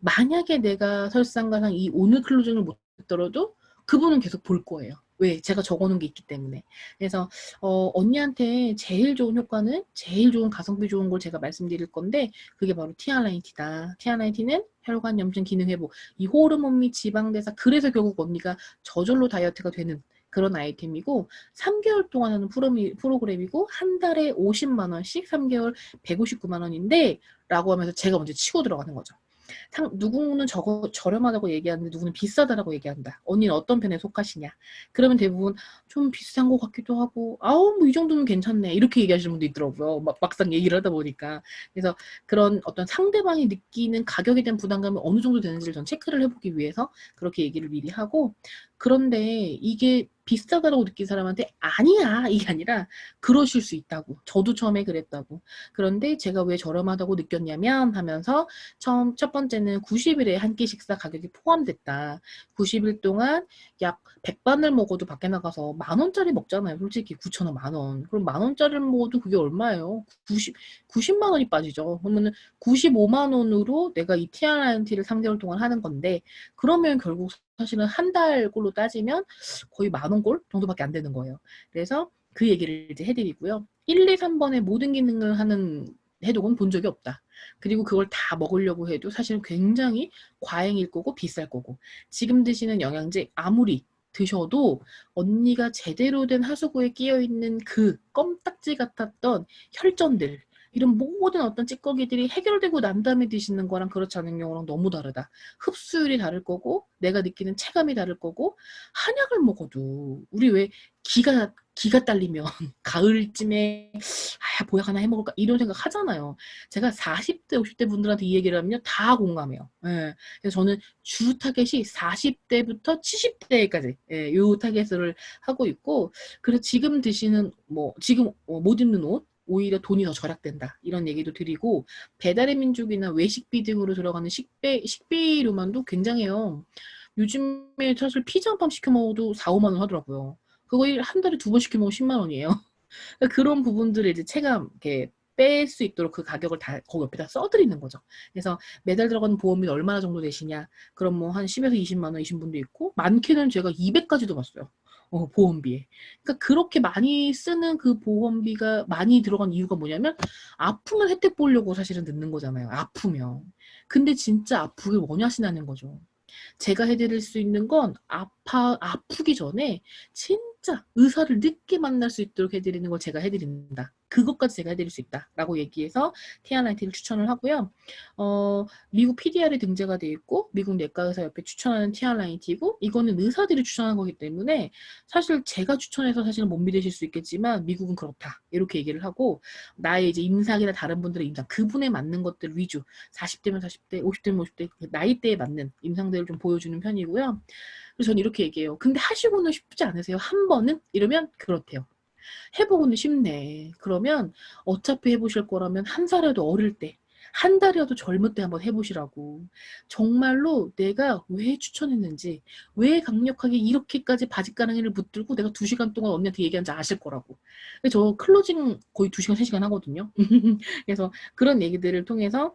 만약에 내가 설상가상 이 오늘 클로징을 못 했더라도 그분은 계속 볼 거예요. 왜? 제가 적어놓은 게 있기 때문에. 그래서 언니한테 제일 좋은 효과는 제일 좋은 가성비 좋은 걸 제가 말씀드릴 건데 그게 바로 TR90다. TR90는 혈관 염증 기능 회복, 이 호르몬 및 지방 대사 그래서 결국 언니가 저절로 다이어트가 되는 그런 아이템이고 3개월 동안 하는 프로그램이고 한 달에 50만 원씩 3개월 159만 원인데 라고 하면서 제가 먼저 치고 들어가는 거죠. 누구는 저거 저렴하다고 얘기하는데 누구는 비싸다라고 얘기한다. 언니는 어떤 편에 속하시냐? 그러면 대부분 좀 비싼 것 같기도 하고, 아우 뭐 이 정도면 괜찮네. 이렇게 얘기하시는 분도 있더라고요. 막상 얘기를 하다 보니까. 그래서 그런 어떤 상대방이 느끼는 가격에 대한 부담감이 어느 정도 되는지를 전 체크를 해보기 위해서 그렇게 얘기를 미리 하고, 그런데 이게 비싸다라고 느낀 사람한테 아니야 이게 아니라 그러실 수 있다고. 저도 처음에 그랬다고. 그런데 제가 왜 저렴하다고 느꼈냐면 하면서 첫 번째는 90일에 한 끼 식사 가격이 포함됐다. 90일 동안 약 100반을 먹어도 밖에 나가서 10,000원짜리 먹잖아요. 솔직히 9,000원, 10,000원. 그럼 10,000원짜리를 먹어도 그게 얼마예요? 90만 원이 빠지죠. 그러면은 95만 원으로 내가 이 TRINT를 3개월 동안 하는 건데, 그러면 결국 사실은 한 달 꼴로 따지면 거의 10,000원 꼴 정도밖에 안 되는 거예요. 그래서 그 얘기를 이제 해드리고요. 1, 2, 3번의 모든 기능을 하는 해독은 본 적이 없다. 그리고 그걸 다 먹으려고 해도 사실은 굉장히 과잉일 거고 비쌀 거고, 지금 드시는 영양제 아무리 드셔도 언니가 제대로 된 하수구에 끼어있는 그 껌딱지 같았던 혈전들, 이런 모든 어떤 찌꺼기들이 해결되고 난 다음에 드시는 거랑 그렇지 않은 경우랑 너무 다르다. 흡수율이 다를 거고 내가 느끼는 체감이 다를 거고, 한약을 먹어도 우리 왜 기가 딸리면 가을쯤에 보약 하나 해먹을까 이런 생각 하잖아요. 제가 40대 50대 분들한테 이 얘기를 하면요 다 공감해요. 예. 그래서 저는 주 타겟이 40대부터 70대까지 요 타겟을 하고 있고, 그래서 지금 드시는 지금 못 입는 옷 오히려 돈이 더 절약된다 이런 얘기도 드리고, 배달의 민족이나 외식비 등으로 들어가는 식비료만도 굉장해요. 요즘에 사실 피자 한 판 시켜 먹어도 4, 5만 원 하더라고요. 그거 한 달에 2번 시켜 먹으면 10만 원이에요. 그런 부분들을 이제 체감 이렇게 뺄 수 있도록 그 가격을 다 거기 옆에다 써드리는 거죠. 그래서 매달 들어가는 보험이 얼마나 정도 되시냐? 그럼 뭐 한 10에서 20만 원이신 분도 있고, 많게는 제가 200까지도 봤어요. 보험비에. 그러니까 그렇게 많이 쓰는 그 보험비가 많이 들어간 이유가 뭐냐면, 아프면 혜택 보려고 사실은 넣는 거잖아요. 아프면. 근데 진짜 아프길 원하시냐는 거죠. 제가 해드릴 수 있는 건 아프기 전에 진짜 의사를 늦게 만날 수 있도록 해드리는 걸 제가 해드린다. 그것까지 제가 해드릴 수 있다. 라고 얘기해서 TRINT를 추천을 하고요. 미국 PDR에 등재가 돼 있고, 미국 내과의사협회 추천하는 TRINT이고, 이거는 의사들이 추천한 거기 때문에 사실 제가 추천해서 사실은 못 믿으실 수 있겠지만, 미국은 그렇다. 이렇게 얘기를 하고, 나의 이제 임상이나 다른 분들의 임상, 그분에 맞는 것들 위주, 40대면 40대, 50대면 50대, 나이대에 맞는 임상들을 좀 보여주는 편이고요. 그래서 저는 이렇게 얘기해요. 근데 하시고는 쉽지 않으세요? 한 번은? 이러면 그렇대요. 해보고는 쉽네. 그러면 어차피 해보실 거라면 한 살이라도 어릴 때, 한 달이라도 젊을 때 한번 해보시라고. 정말로 내가 왜 추천했는지, 왜 강력하게 이렇게까지 바짓가랑이를 붙들고 내가 2시간 동안 언니한테 얘기한지 아실 거라고. 근데 저 클로징 거의 2시간, 3시간 하거든요. 그래서 그런 얘기들을 통해서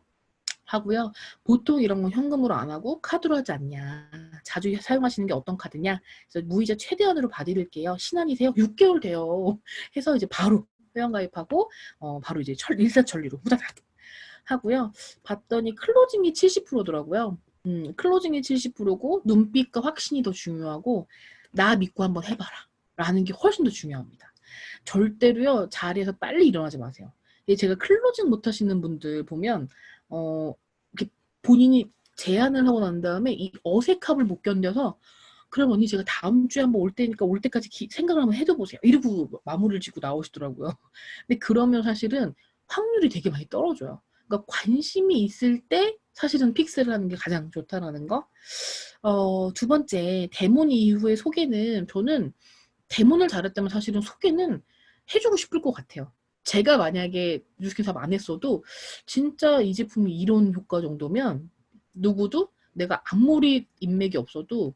하고요. 보통 이런 건 현금으로 안 하고 카드로 하지 않냐. 자주 사용하시는 게 어떤 카드냐. 그래서 무이자 최대한으로 봐드릴게요. 신한이세요? 6개월 돼요. 해서 이제 바로 회원가입하고 바로 이제 일사천리로 후다닥 하고요. 봤더니 클로징이 70%더라고요. 클로징이 70%고 눈빛과 확신이 더 중요하고, 나 믿고 한번 해봐라 라는 게 훨씬 더 중요합니다. 절대로요 자리에서 빨리 일어나지 마세요. 제가 클로징 못 하시는 분들 보면 이렇게 본인이 제안을 하고 난 다음에 이 어색함을 못 견뎌서, 그럼 언니 제가 다음 주에 한번 올 때니까 올 때까지 생각을 한번 해둬 보세요. 이러고 마무리를 짓고 나오시더라고요. 근데 그러면 사실은 확률이 되게 많이 떨어져요. 그러니까 관심이 있을 때 사실은 픽스를 하는 게 가장 좋다라는 거. 두 번째, 데몬 이후의 소개는 저는 데몬을 잘했다면 사실은 소개는 해주고 싶을 것 같아요. 제가 만약에 뉴스킨 사업 안 했어도 진짜 이 제품이 이런 효과 정도면 누구도, 내가 아무리 인맥이 없어도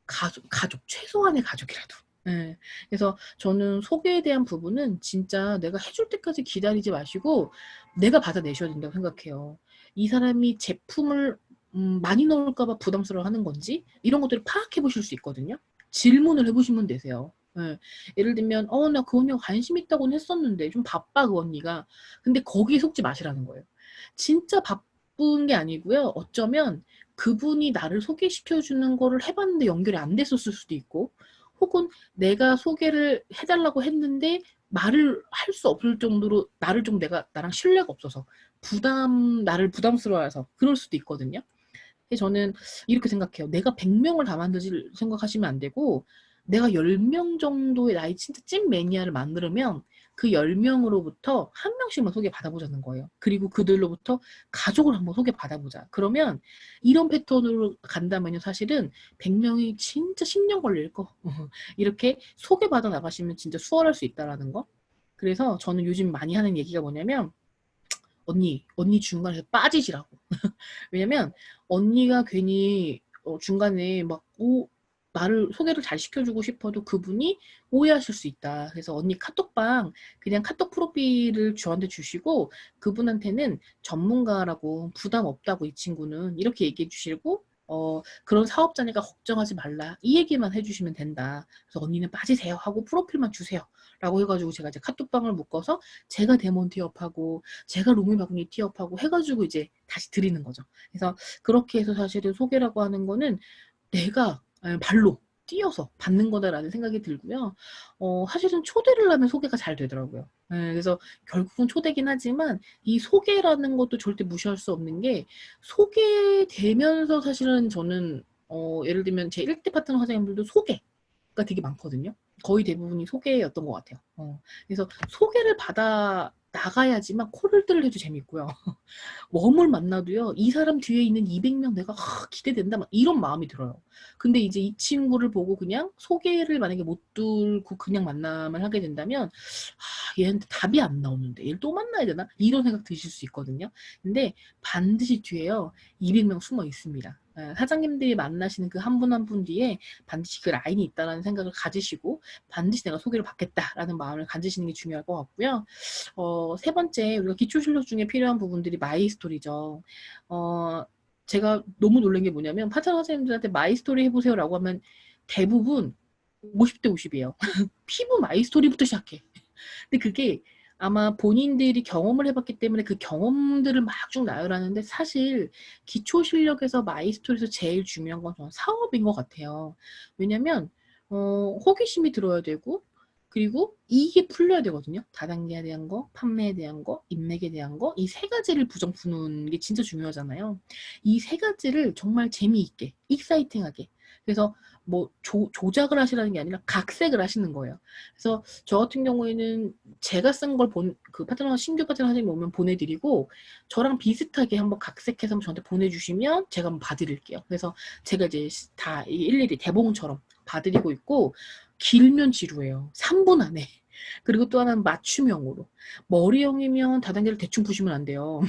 가족, 최소한의 가족이라도. 예. 그래서 저는 소개에 대한 부분은 진짜 내가 해줄 때까지 기다리지 마시고 내가 받아내셔야 된다고 생각해요. 이 사람이 제품을 많이 넣을까봐 부담스러워하는 건지 이런 것들을 파악해 보실 수 있거든요. 질문을 해보시면 되세요. 예. 예를 들면 나 그 언니가 관심 있다고는 했었는데 좀 바빠 그 언니가. 근데 거기에 속지 마시라는 거예요. 진짜 바쁜 게 아니고요. 어쩌면 그분이 나를 소개시켜주는 거를 해봤는데 연결이 안 됐었을 수도 있고, 혹은 내가 소개를 해달라고 했는데 말을 할 수 없을 정도로 나를 좀 나랑 신뢰가 없어서 나를 부담스러워해서 그럴 수도 있거든요. 그래서 저는 이렇게 생각해요. 내가 100명을 다 만들지 생각하시면 안 되고, 내가 10명 정도의 나의 진짜 찐 매니아를 만들면 그 10명으로부터 한 명씩만 소개받아보자는 거예요. 그리고 그들로부터 가족을 한번 소개받아보자. 그러면 이런 패턴으로 간다면요, 사실은 100명이 진짜 10년 걸릴 거. 이렇게 소개받아 나가시면 진짜 수월할 수 있다라는 거. 그래서 저는 요즘 많이 하는 얘기가 뭐냐면, 언니 중간에서 빠지시라고. 왜냐면 언니가 괜히 중간에 막 나를 소개를 잘 시켜주고 싶어도 그분이 오해하실 수 있다. 그래서 언니 카톡방 그냥 카톡 프로필을 저한테 주시고 그분한테는 전문가라고 부담 없다고 이 친구는 이렇게 얘기해 주시고 그런 사업자니까 걱정하지 말라. 이 얘기만 해주시면 된다. 그래서 언니는 빠지세요 하고 프로필만 주세요. 라고 해가지고 제가 이제 카톡방을 묶어서 제가 데몬 티업하고 제가 로미바구니 티업하고 해가지고 이제 다시 드리는 거죠. 그래서 그렇게 해서 사실은 소개라고 하는 거는 내가 발로 뛰어서 받는 거다라는 생각이 들고요. 사실은 초대를 하면 소개가 잘 되더라고요. 그래서 결국은 초대긴 하지만 이 소개라는 것도 절대 무시할 수 없는 게 소개되면서 사실은 저는 예를 들면 제 1대 파트너 사장님들도 소개가 되게 많거든요. 거의 대부분이 소개였던 것 같아요. 그래서 소개를 받아 나가야지만 코를 해도 재밌고요. 웜을 만나도요, 이 사람 뒤에 있는 200명 내가 기대된다, 막 이런 마음이 들어요. 근데 이제 이 친구를 보고 그냥 소개를 만약에 못 뚫고 그냥 만남을 하게 된다면, 얘한테 답이 안 나오는데, 얘를 또 만나야 되나? 이런 생각 드실 수 있거든요. 근데 반드시 뒤에요, 200명 숨어 있습니다. 사장님들이 만나시는 그 한 분 한 분 뒤에 반드시 그 라인이 있다라는 생각을 가지시고, 반드시 내가 소개를 받겠다라는 마음을 가지시는 게 중요할 것 같고요. 세 번째, 우리가 기초 실력 중에 필요한 부분들이 마이 스토리죠. 제가 너무 놀란 게 뭐냐면, 파트너 선생님들한테 마이 스토리 해보세요라고 하면 대부분 50대 50이에요. 피부 마이 스토리부터 시작해. 근데 그게 아마 본인들이 경험을 해봤기 때문에 그 경험들을 막 쭉 나열하는데 사실 기초 실력에서 마이 스토리에서 제일 중요한 건 저는 사업인 것 같아요. 왜냐면 호기심이 들어야 되고 그리고 이익이 풀려야 되거든요. 다단계에 대한 거, 판매에 대한 거, 인맥에 대한 거, 이 세 가지를 부정 푸는 게 진짜 중요하잖아요. 이 세 가지를 정말 재미있게, 익사이팅하게. 그래서 뭐 조작을 하시라는 게 아니라 각색을 하시는 거예요. 그래서 저 같은 경우에는 제가 쓴 걸 그 파트너, 신규 파트너 선생님 오면 보내드리고 저랑 비슷하게 한번 각색해서 한번 저한테 보내주시면 제가 한번 봐드릴게요. 그래서 제가 이제 다 일일이 대본처럼 봐드리고 있고 길면 지루해요. 3분 안에. 그리고 또 하나는 맞춤형으로. 머리형이면 다단계를 대충 푸시면 안 돼요.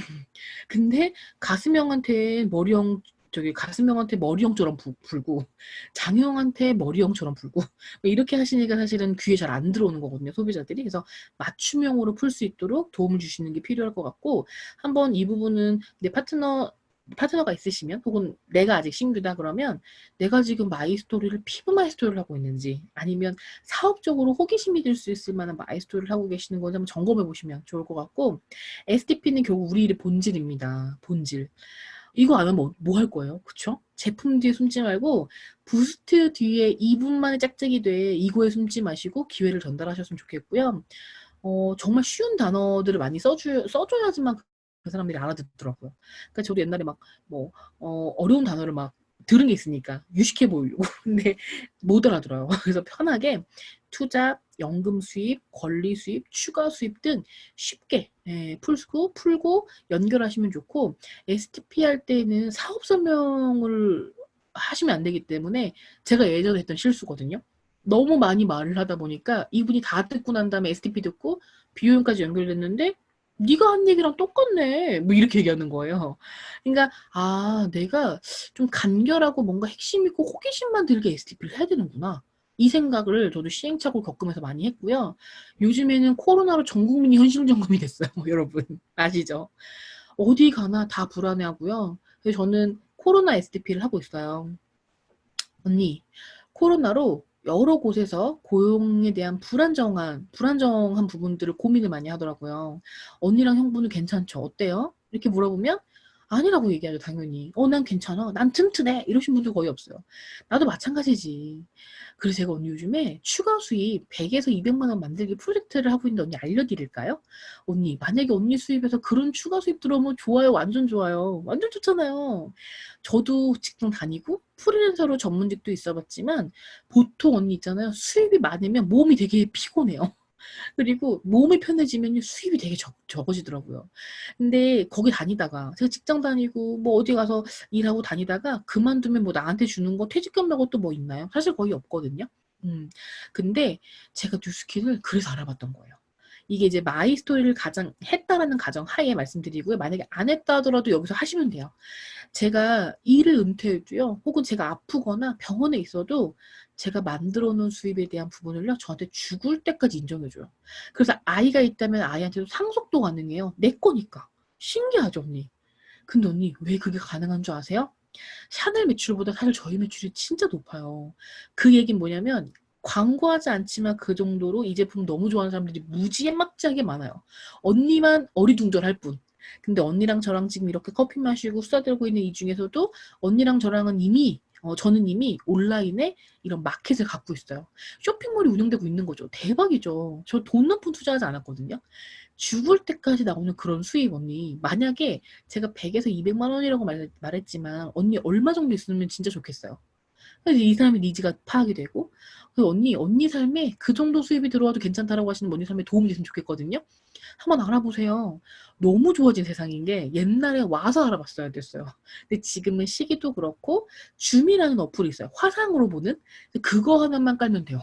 근데 가슴형한테 머리형 저기 가슴형한테 머리형처럼 불고 장형한테 머리형처럼 불고 이렇게 하시니까 사실은 귀에 잘 안 들어오는 거거든요, 소비자들이. 그래서 맞춤형으로 풀 수 있도록 도움을 주시는 게 필요할 것 같고 한번 이 부분은 내 파트너가 있으시면 혹은 내가 아직 신규다 그러면 내가 지금 마이스토리를 피부 마이스토리를 하고 있는지 아니면 사업적으로 호기심이 들 수 있을 만한 마이스토리를 하고 계시는 건지 한번 점검해 보시면 좋을 것 같고 STP는 결국 우리 일의 본질입니다. 본질. 이거 안 하면 뭐 할 거예요? 그쵸? 제품 뒤에 숨지 말고 부스트 뒤에 2분만에 짝짝이 돼 이거에 숨지 마시고 기회를 전달하셨으면 좋겠고요. 정말 쉬운 단어들을 많이 써줘야지만 그 사람들이 알아듣더라고요. 그러니까 저도 옛날에 막 뭐 어려운 단어를 막 들은 게 있으니까 유식해 보이려고 근데 못 알아들어요. 그래서 편하게 투자, 연금 수입, 권리 수입, 추가 수입 등 쉽게 풀고 연결하시면 좋고 STP 할 때는 사업 설명을 하시면 안 되기 때문에 제가 예전에 했던 실수거든요. 너무 많이 말을 하다 보니까 이분이 다 듣고 난 다음에 STP 듣고 비용까지 연결됐는데 네가 한 얘기랑 똑같네. 뭐 이렇게 얘기하는 거예요. 그러니까 내가 좀 간결하고 뭔가 핵심 있고 호기심만 들게 STP를 해야 되는구나. 이 생각을 저도 시행착오를 겪으면서 많이 했고요. 요즘에는 코로나로 전 국민이 현실점검이 됐어요. 여러분 아시죠? 어디 가나 다 불안해하고요. 그래서 저는 코로나 STP를 하고 있어요. 언니, 코로나로 여러 곳에서 고용에 대한 불안정한 부분들을 고민을 많이 하더라고요. 언니랑 형부는 괜찮죠? 어때요? 이렇게 물어보면, 아니라고 얘기하죠, 당연히. 난 괜찮아. 난 튼튼해. 이러신 분들 거의 없어요. 나도 마찬가지지. 그래서 제가 언니 요즘에 추가 수입 100에서 200만 원 만들기 프로젝트를 하고 있는데 언니 알려드릴까요? 언니, 만약에 언니 수입에서 그런 추가 수입 들어오면 좋아요. 완전 좋아요. 완전 좋잖아요. 저도 직장 다니고 프리랜서로 전문직도 있어봤지만 보통 언니 있잖아요. 수입이 많으면 몸이 되게 피곤해요. 그리고 몸이 편해지면 수입이 되게 적어지더라고요. 근데 거기 다니다가 제가 직장 다니고 뭐 어디 가서 일하고 다니다가 그만두면 뭐 나한테 주는 거 퇴직금 말고 또 뭐 있나요? 사실 거의 없거든요. 근데 제가 뉴스킬을 그래서 알아봤던 거예요. 이게 이제 마이스토리를 가장 했다라는 가정 하에 말씀드리고요. 만약에 안 했다 하더라도 여기서 하시면 돼요. 제가 일을 은퇴해도요, 혹은 제가 아프거나 병원에 있어도 제가 만들어 놓은 수입에 대한 부분을요, 저한테 죽을 때까지 인정해줘요. 그래서 아이가 있다면 아이한테도 상속도 가능해요. 내 거니까. 신기하죠, 언니? 근데 언니, 왜 그게 가능한 줄 아세요? 샤넬 매출보다 사실 저희 매출이 진짜 높아요. 그 얘기는 뭐냐면, 광고하지 않지만 그 정도로 이 제품 너무 좋아하는 사람들이 무지막지하게 많아요. 언니만 어리둥절할 뿐. 근데 언니랑 저랑 지금 이렇게 커피 마시고 수다 들고 있는 이 중에서도 언니랑 저랑은 이미 저는 이미 온라인에 이런 마켓을 갖고 있어요. 쇼핑몰이 운영되고 있는 거죠. 대박이죠. 저 돈 한 푼 투자하지 않았거든요. 죽을 때까지 나오는 그런 수입 언니. 만약에 제가 100에서 200만 원이라고 말했지만 언니 얼마 정도 있으면 진짜 좋겠어요. 그래서 이 사람의 니즈가 파악이 되고 그 언니 삶에 그 정도 수입이 들어와도 괜찮다라고 하시는 언니 삶에 도움이 됐으면 좋겠거든요. 한번 알아보세요. 너무 좋아진 세상인 게 옛날에 와서 알아봤어야 됐어요. 근데 지금은 시기도 그렇고 줌이라는 어플이 있어요. 화상으로 보는 그거 하나만 깔면 돼요.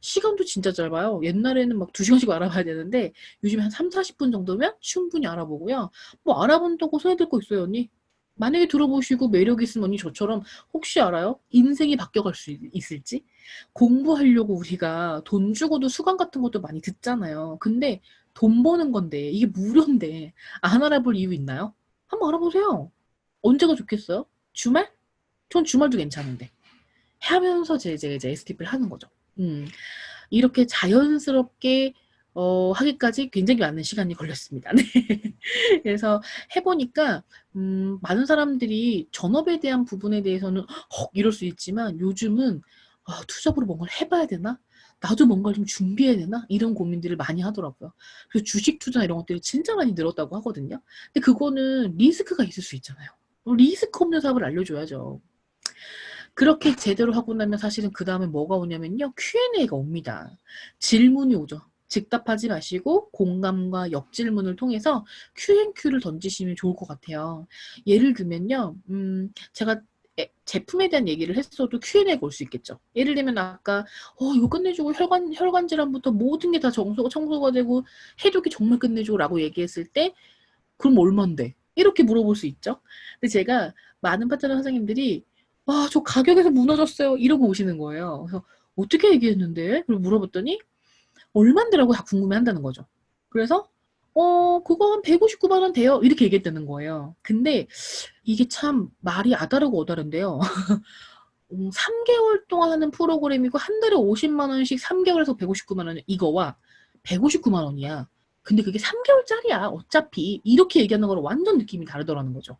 시간도 진짜 짧아요. 옛날에는 막 2시간씩 알아봐야 되는데 요즘에 한 3, 40분 정도면 충분히 알아보고요. 뭐 알아본다고 손해들 거 있어요, 언니? 만약에 들어보시고 매력 있으면 언니 저처럼 혹시 알아요? 인생이 바뀌어갈 수 있을지? 공부하려고 우리가 돈 주고도 수강 같은 것도 많이 듣잖아요. 근데 돈 버는 건데 이게 무료인데 안 알아볼 이유 있나요? 한번 알아보세요. 언제가 좋겠어요? 주말? 전 주말도 괜찮은데. 하면서 제가 이제 STP를 하는 거죠. 이렇게 자연스럽게 하기까지 굉장히 많은 시간이 걸렸습니다. 네. 그래서 해보니까 많은 사람들이 전업에 대한 부분에 대해서는 이럴 수 있지만 요즘은 투잡으로 뭔가를 해봐야 되나? 나도 뭔가를 좀 준비해야 되나? 이런 고민들을 많이 하더라고요. 그래서 주식 투자 이런 것들이 진짜 많이 늘었다고 하거든요. 근데 그거는 리스크가 있을 수 있잖아요. 리스크 없는 사업을 알려줘야죠. 그렇게 제대로 하고 나면 사실은 그 다음에 뭐가 오냐면요. Q&A가 옵니다. 질문이 오죠. 즉답하지 마시고 공감과 역질문을 통해서 Q&Q를 던지시면 좋을 것 같아요. 예를 들면요. 제가 제품에 대한 얘기를 했어도 Q&A가 올 수 있겠죠. 예를 들면 아까 이거 끝내주고 혈관 질환부터 모든 게 다 청소가 되고 해독이 정말 끝내주고 라고 얘기했을 때 그럼 얼만데? 이렇게 물어볼 수 있죠. 근데 제가 많은 파트너 선생님들이 저 가격에서 무너졌어요. 이러고 오시는 거예요. 그래서 어떻게 얘기했는데? 그리고 물어봤더니 얼만데라고 다 궁금해 한다는 거죠. 그래서 그거 한 159만 원 돼요. 이렇게 얘기했다는 거예요. 근데 이게 참 말이 아다르고 어다른데요. 3개월 동안 하는 프로그램이고 한 달에 50만 원씩 3개월에서 159만 원 이거와 159만 원이야. 근데 그게 3개월짜리야. 어차피 이렇게 얘기하는 거랑 완전 느낌이 다르더라는 거죠.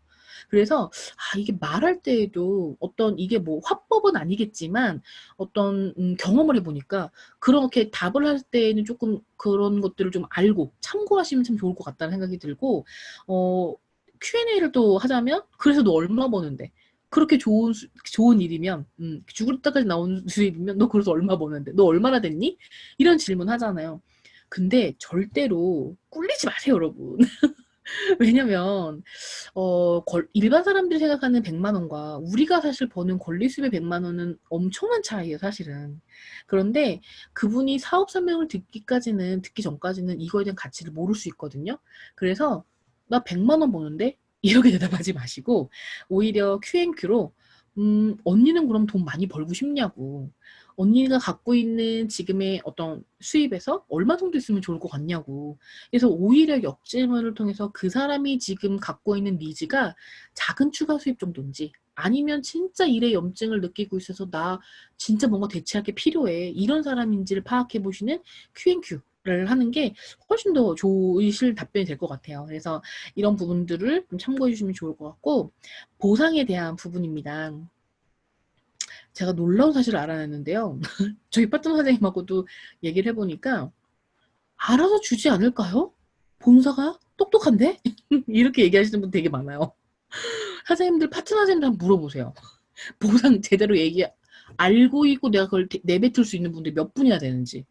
그래서 이게 말할 때에도 어떤 이게 뭐 화법은 아니겠지만 어떤 경험을 해보니까 그렇게 답을 할 때에는 조금 그런 것들을 좀 알고 참고하시면 참 좋을 것 같다는 생각이 들고 Q&A를 또 하자면 그래서 너 얼마 버는데 그렇게 좋은 일이면 죽을 때까지 나오는 수입이면 너 그래서 얼마 버는데 너 얼마나 됐니? 이런 질문 하잖아요. 근데 절대로 꿀리지 마세요, 여러분. 왜냐면 일반 사람들이 생각하는 100만 원과 우리가 사실 버는 권리수입의 100만 원은 엄청난 차이예요, 사실은. 그런데 그분이 사업 설명을 듣기 전까지는 이거에 대한 가치를 모를 수 있거든요. 그래서 나 100만 원 버는데 이렇게 대답하지 마시고 오히려 Q&Q로 언니는 그럼 돈 많이 벌고 싶냐고. 언니가 갖고 있는 지금의 어떤 수입에서 얼마 정도 있으면 좋을 것 같냐고. 그래서 오히려 역질문을 통해서 그 사람이 지금 갖고 있는 니즈가 작은 추가 수입 정도인지 아니면 진짜 일의 염증을 느끼고 있어서 나 진짜 뭔가 대체할 게 필요해. 이런 사람인지를 파악해 보시는 Q&Q. 하는 게 훨씬 더 좋으실 답변이 될 것 같아요. 그래서 이런 부분들을 좀 참고해 주시면 좋을 것 같고, 보상에 대한 부분입니다. 제가 놀라운 사실을 알아냈는데요. 저희 파트너 선생님하고도 얘기를 해보니까 알아서 주지 않을까요? 본사가 똑똑한데? 이렇게 얘기하시는 분 되게 많아요. 선생님들, 파트너 선생님들 한번 물어보세요. 보상 제대로 알고 있고 내가 그걸 내뱉을 수 있는 분들이 몇 분이나 되는지.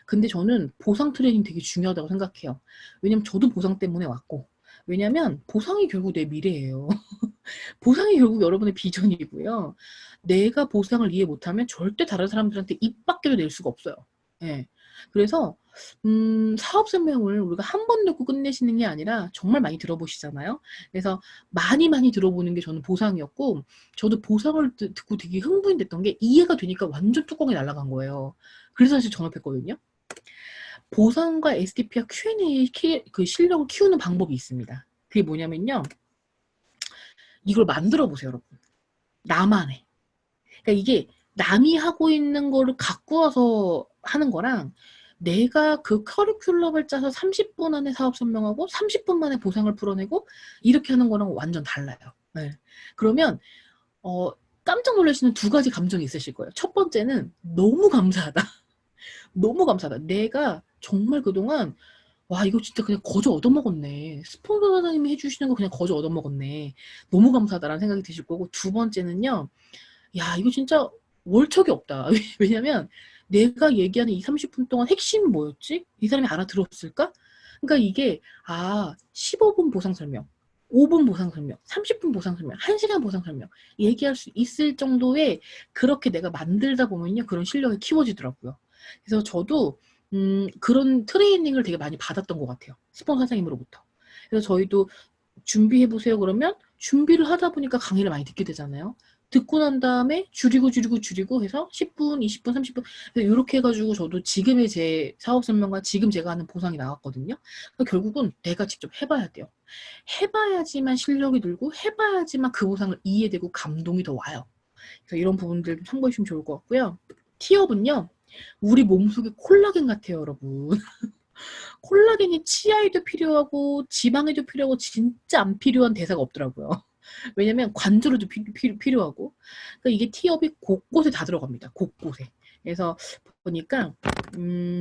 근데 저는 보상 트레이닝 되게 중요하다고 생각해요. 왜냐면 저도 보상 때문에 왔고, 왜냐면 보상이 결국 내 미래예요. 보상이 결국 여러분의 비전이고요. 내가 보상을 이해 못하면 절대 다른 사람들한테 입 밖에도 낼 수가 없어요. 예. 그래서 사업 설명을 우리가 한 번 듣고 끝내시는 게 아니라 정말 많이 들어보시잖아요. 그래서 많이 많이 들어보는 게 저는 보상이었고, 저도 보상을 듣고 되게 흥분이 됐던 게 이해가 되니까 완전 뚜껑이 날아간 거예요. 그래서 사실 전업했거든요. 보상과 STP와 Q&A 그 실력을 키우는 방법이 있습니다. 그게 뭐냐면요. 이걸 만들어 보세요, 여러분. 나만의. 그러니까 이게 남이 하고 있는 거를 갖고 와서 하는 거랑 내가 그 커리큘럼을 짜서 30분 안에 사업 설명하고 30분 만에 보상을 풀어내고 이렇게 하는 거랑 완전 달라요. 네. 그러면 깜짝 놀라시는 두 가지 감정이 있으실 거예요. 첫 번째는 너무 감사하다. 너무 감사하다. 내가 정말 그동안 와, 이거 진짜 그냥 거저 얻어먹었네. 스폰서 사장님이 해주시는 거 그냥 거저 얻어먹었네. 너무 감사하다라는 생각이 드실 거고, 두 번째는요. 야, 이거 진짜 월척이 없다. 왜냐면 내가 얘기하는 이 30분 동안 핵심이 뭐였지? 이 사람이 알아들었을까? 그러니까 이게 15분 보상 설명, 5분 보상 설명, 30분 보상 설명, 1시간 보상 설명 얘기할 수 있을 정도의 그렇게 내가 만들다 보면요. 그런 실력이 키워지더라고요. 그래서 저도 그런 트레이닝을 되게 많이 받았던 것 같아요. 스폰 사장님으로부터. 그래서 저희도 준비해보세요. 그러면 준비를 하다 보니까 강의를 많이 듣게 되잖아요. 듣고 난 다음에 줄이고 해서 10분, 20분, 30분 이렇게 해가지고 저도 지금의 제 사업 설명과 지금 제가 하는 보상이 나왔거든요. 그러니까 결국은 내가 직접 해봐야 돼요. 해봐야지만 실력이 늘고 해봐야지만 그 보상을 이해되고 감동이 더 와요. 그래서 이런 부분들 좀 참고해 주시면 좋을 것 같고요. 티업은요. 우리 몸속에 콜라겐 같아요, 여러분. 콜라겐이 치아에도 필요하고 지방에도 필요하고 진짜 안 필요한 대사가 없더라고요. 왜냐면 관절에도 필요하고. 그러니까 이게 티업이 곳곳에 다 들어갑니다. 곳곳에. 그래서 보니까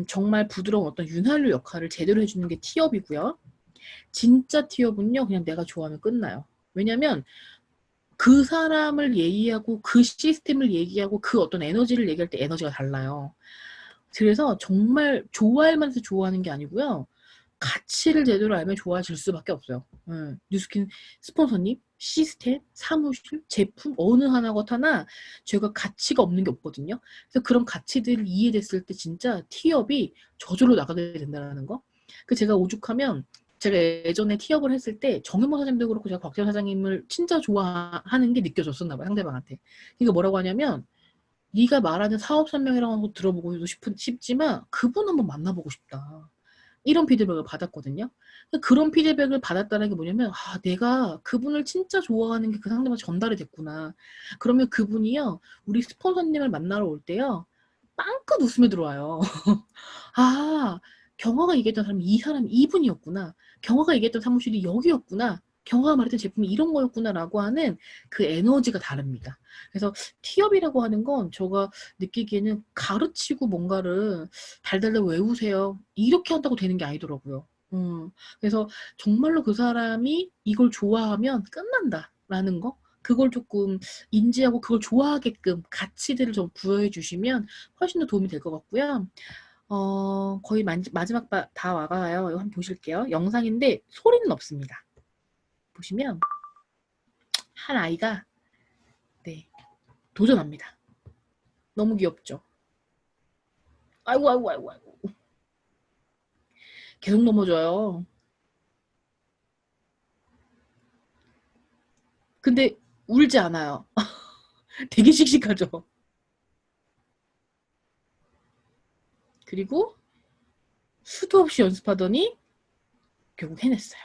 정말 부드러운 어떤 윤활유 역할을 제대로 해주는 게 티업이고요. 진짜 티업은요. 그냥 내가 좋아하면 끝나요. 왜냐면 그 사람을 얘기하고 그 시스템을 얘기하고 그 어떤 에너지를 얘기할 때 에너지가 달라요. 그래서 정말 좋아할 만해서 좋아하는 게 아니고요. 가치를 제대로 알면 좋아질 수밖에 없어요. 뉴스킨 스폰서님, 시스템, 사무실, 제품 어느 하나 것 하나 제가 가치가 없는 게 없거든요. 그래서 그런 가치들을 이해됐을 때 진짜 티업이 저절로 나가게 된다는 거. 그 제가 오죽하면 제가 예전에 티업을 했을 때 정현모 사장님도 그렇고 제가 곽재현 사장님을 진짜 좋아하는 게 느껴졌었나 봐요. 상대방한테. 그러니까 뭐라고 하냐면 네가 말하는 사업 설명이라는 거 들어보고 싶지만 그분 한번 만나보고 싶다. 이런 피드백을 받았거든요. 그런 피드백을 받았다는 게 뭐냐면 내가 그분을 진짜 좋아하는 게 그 상대방한테 전달이 됐구나. 그러면 그분이요. 우리 스폰서님을 만나러 올 때요. 빵긋 웃음이 들어와요. 아, 경화가 얘기했던 사람이 이 사람 이분이었구나. 경화가 얘기했던 사무실이 여기였구나. 경화가 말했던 제품이 이런 거였구나라고 하는 그 에너지가 다릅니다. 그래서 티업이라고 하는 건 제가 느끼기에는 가르치고 뭔가를 달달달 외우세요. 이렇게 한다고 되는 게 아니더라고요. 그래서 정말로 그 사람이 이걸 좋아하면 끝난다라는 거. 그걸 조금 인지하고 그걸 좋아하게끔 가치들을 좀 부여해 주시면 훨씬 더 도움이 될 것 같고요. 거의 마지막 다 와가요. 이거 한번 보실게요. 영상인데 소리는 없습니다. 보시면 한 아이가 네 도전합니다. 너무 귀엽죠? 아이고. 계속 넘어져요. 근데 울지 않아요. 되게 씩씩하죠? 그리고 수도 없이 연습하더니 결국 해냈어요.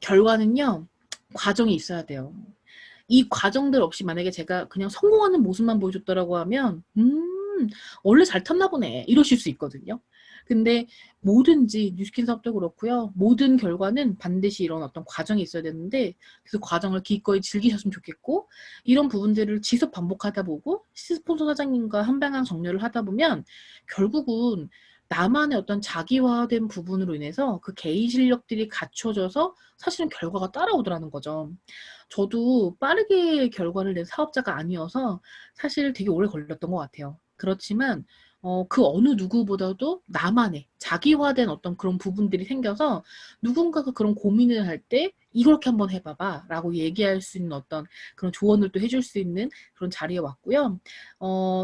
결과는요. 과정이 있어야 돼요. 이 과정들 없이 만약에 제가 그냥 성공하는 모습만 보여줬더라고 하면 원래 잘 탔나 보네 이러실 수 있거든요. 근데 뭐든지 뉴스킨 사업도 그렇고요. 모든 결과는 반드시 이런 어떤 과정이 있어야 되는데 그 과정을 기꺼이 즐기셨으면 좋겠고 이런 부분들을 지속 반복하다 보고 스폰서 사장님과 한 방향 정렬을 하다 보면 결국은 나만의 어떤 자기화된 부분으로 인해서 그 개인 실력들이 갖춰져서 사실은 결과가 따라오더라는 거죠. 저도 빠르게 결과를 낸 사업자가 아니어서 사실 되게 오래 걸렸던 것 같아요. 그렇지만 그 어느 누구보다도 나만의 자기화된 어떤 그런 부분들이 생겨서 누군가가 그런 고민을 할 때 "이렇게 한번 해 봐봐." 라고 얘기할 수 있는 어떤 그런 조언을 또 해줄 수 있는 그런 자리에 왔고요.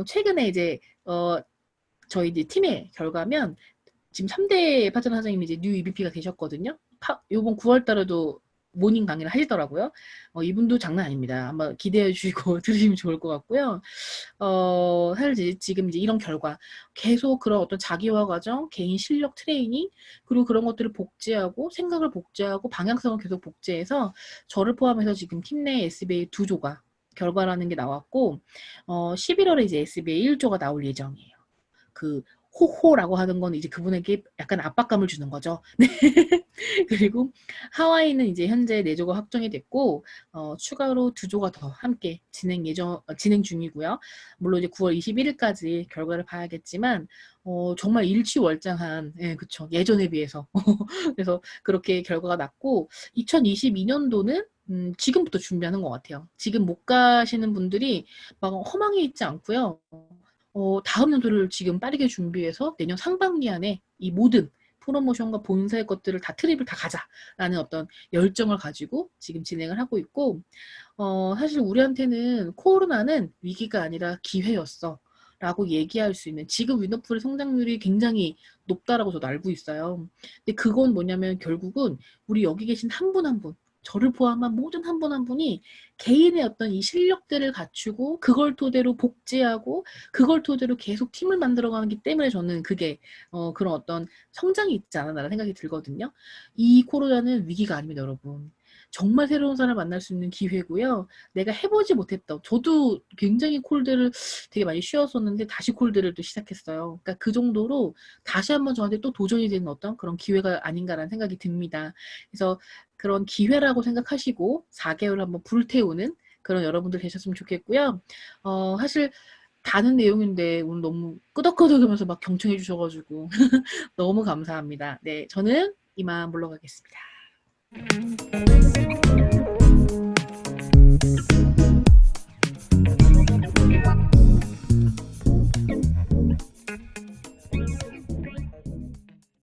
최근에 이제 저희 이제 팀의 결과면 지금 3대 파트너 사장님이 이제 뉴 EVP가 되셨거든요. 요번 9월 달에도 모닝 강의를 하시더라고요. 이분도 장난 아닙니다. 한번 기대해 주시고 들으시면 좋을 것 같고요. 사실 지금 이제 이런 결과 계속 그런 어떤 자기화 과정, 개인 실력 트레이닝 그리고 그런 것들을 복제하고 생각을 복제하고 방향성을 계속 복제해서 저를 포함해서 지금 팀 내 SBA 2조가 결과라는 게 나왔고 11월에 이제 SBA 1조가 나올 예정이에요. 그 호호라고 하는 건 이제 그분에게 약간 압박감을 주는 거죠. 네. 그리고 하와이는 이제 현재 4조가 확정이 됐고 추가로 2조가 더 함께 진행 중이고요. 물론 이제 9월 21일까지 결과를 봐야겠지만 정말 일취월장한 예 그쵸. 예전에 비해서. 그래서 그렇게 결과가 났고 2022년도는 지금부터 준비하는 것 같아요. 지금 못 가시는 분들이 막 허망해 있지 않고요. 다음 연도를 지금 빠르게 준비해서 내년 상반기 안에 이 모든 프로모션과 본사의 것들을 다 트립을 다 가자라는 어떤 열정을 가지고 지금 진행을 하고 있고 사실 우리한테는 코로나는 위기가 아니라 기회였어. 라고 얘기할 수 있는 지금 위너풀의 성장률이 굉장히 높다라고 저도 알고 있어요. 근데 그건 뭐냐면 결국은 우리 여기 계신 한 분 한 분, 저를 포함한 모든 한 분 한 분이 개인의 어떤 이 실력들을 갖추고 그걸 토대로 복제하고 그걸 토대로 계속 팀을 만들어가기 때문에 저는 그게 그런 어떤 성장이 있지 않았나라는 생각이 들거든요. 이 코로나는 위기가 아닙니다, 여러분. 정말 새로운 사람을 만날 수 있는 기회고요. 내가 해보지 못했던 저도 굉장히 콜드를 되게 많이 쉬었었는데 다시 콜드를 또 시작했어요. 그러니까 그 정도로 다시 한번 저한테 또 도전이 되는 어떤 그런 기회가 아닌가라는 생각이 듭니다. 그래서 그런 기회라고 생각하시고 4개월 한번 불태우는 그런 여러분들 되셨으면 좋겠고요. 사실 다는 내용인데 오늘 너무 끄덕끄덕하면서 막 경청해 주셔가지고 너무 감사합니다. 네, 저는 이만 물러가겠습니다.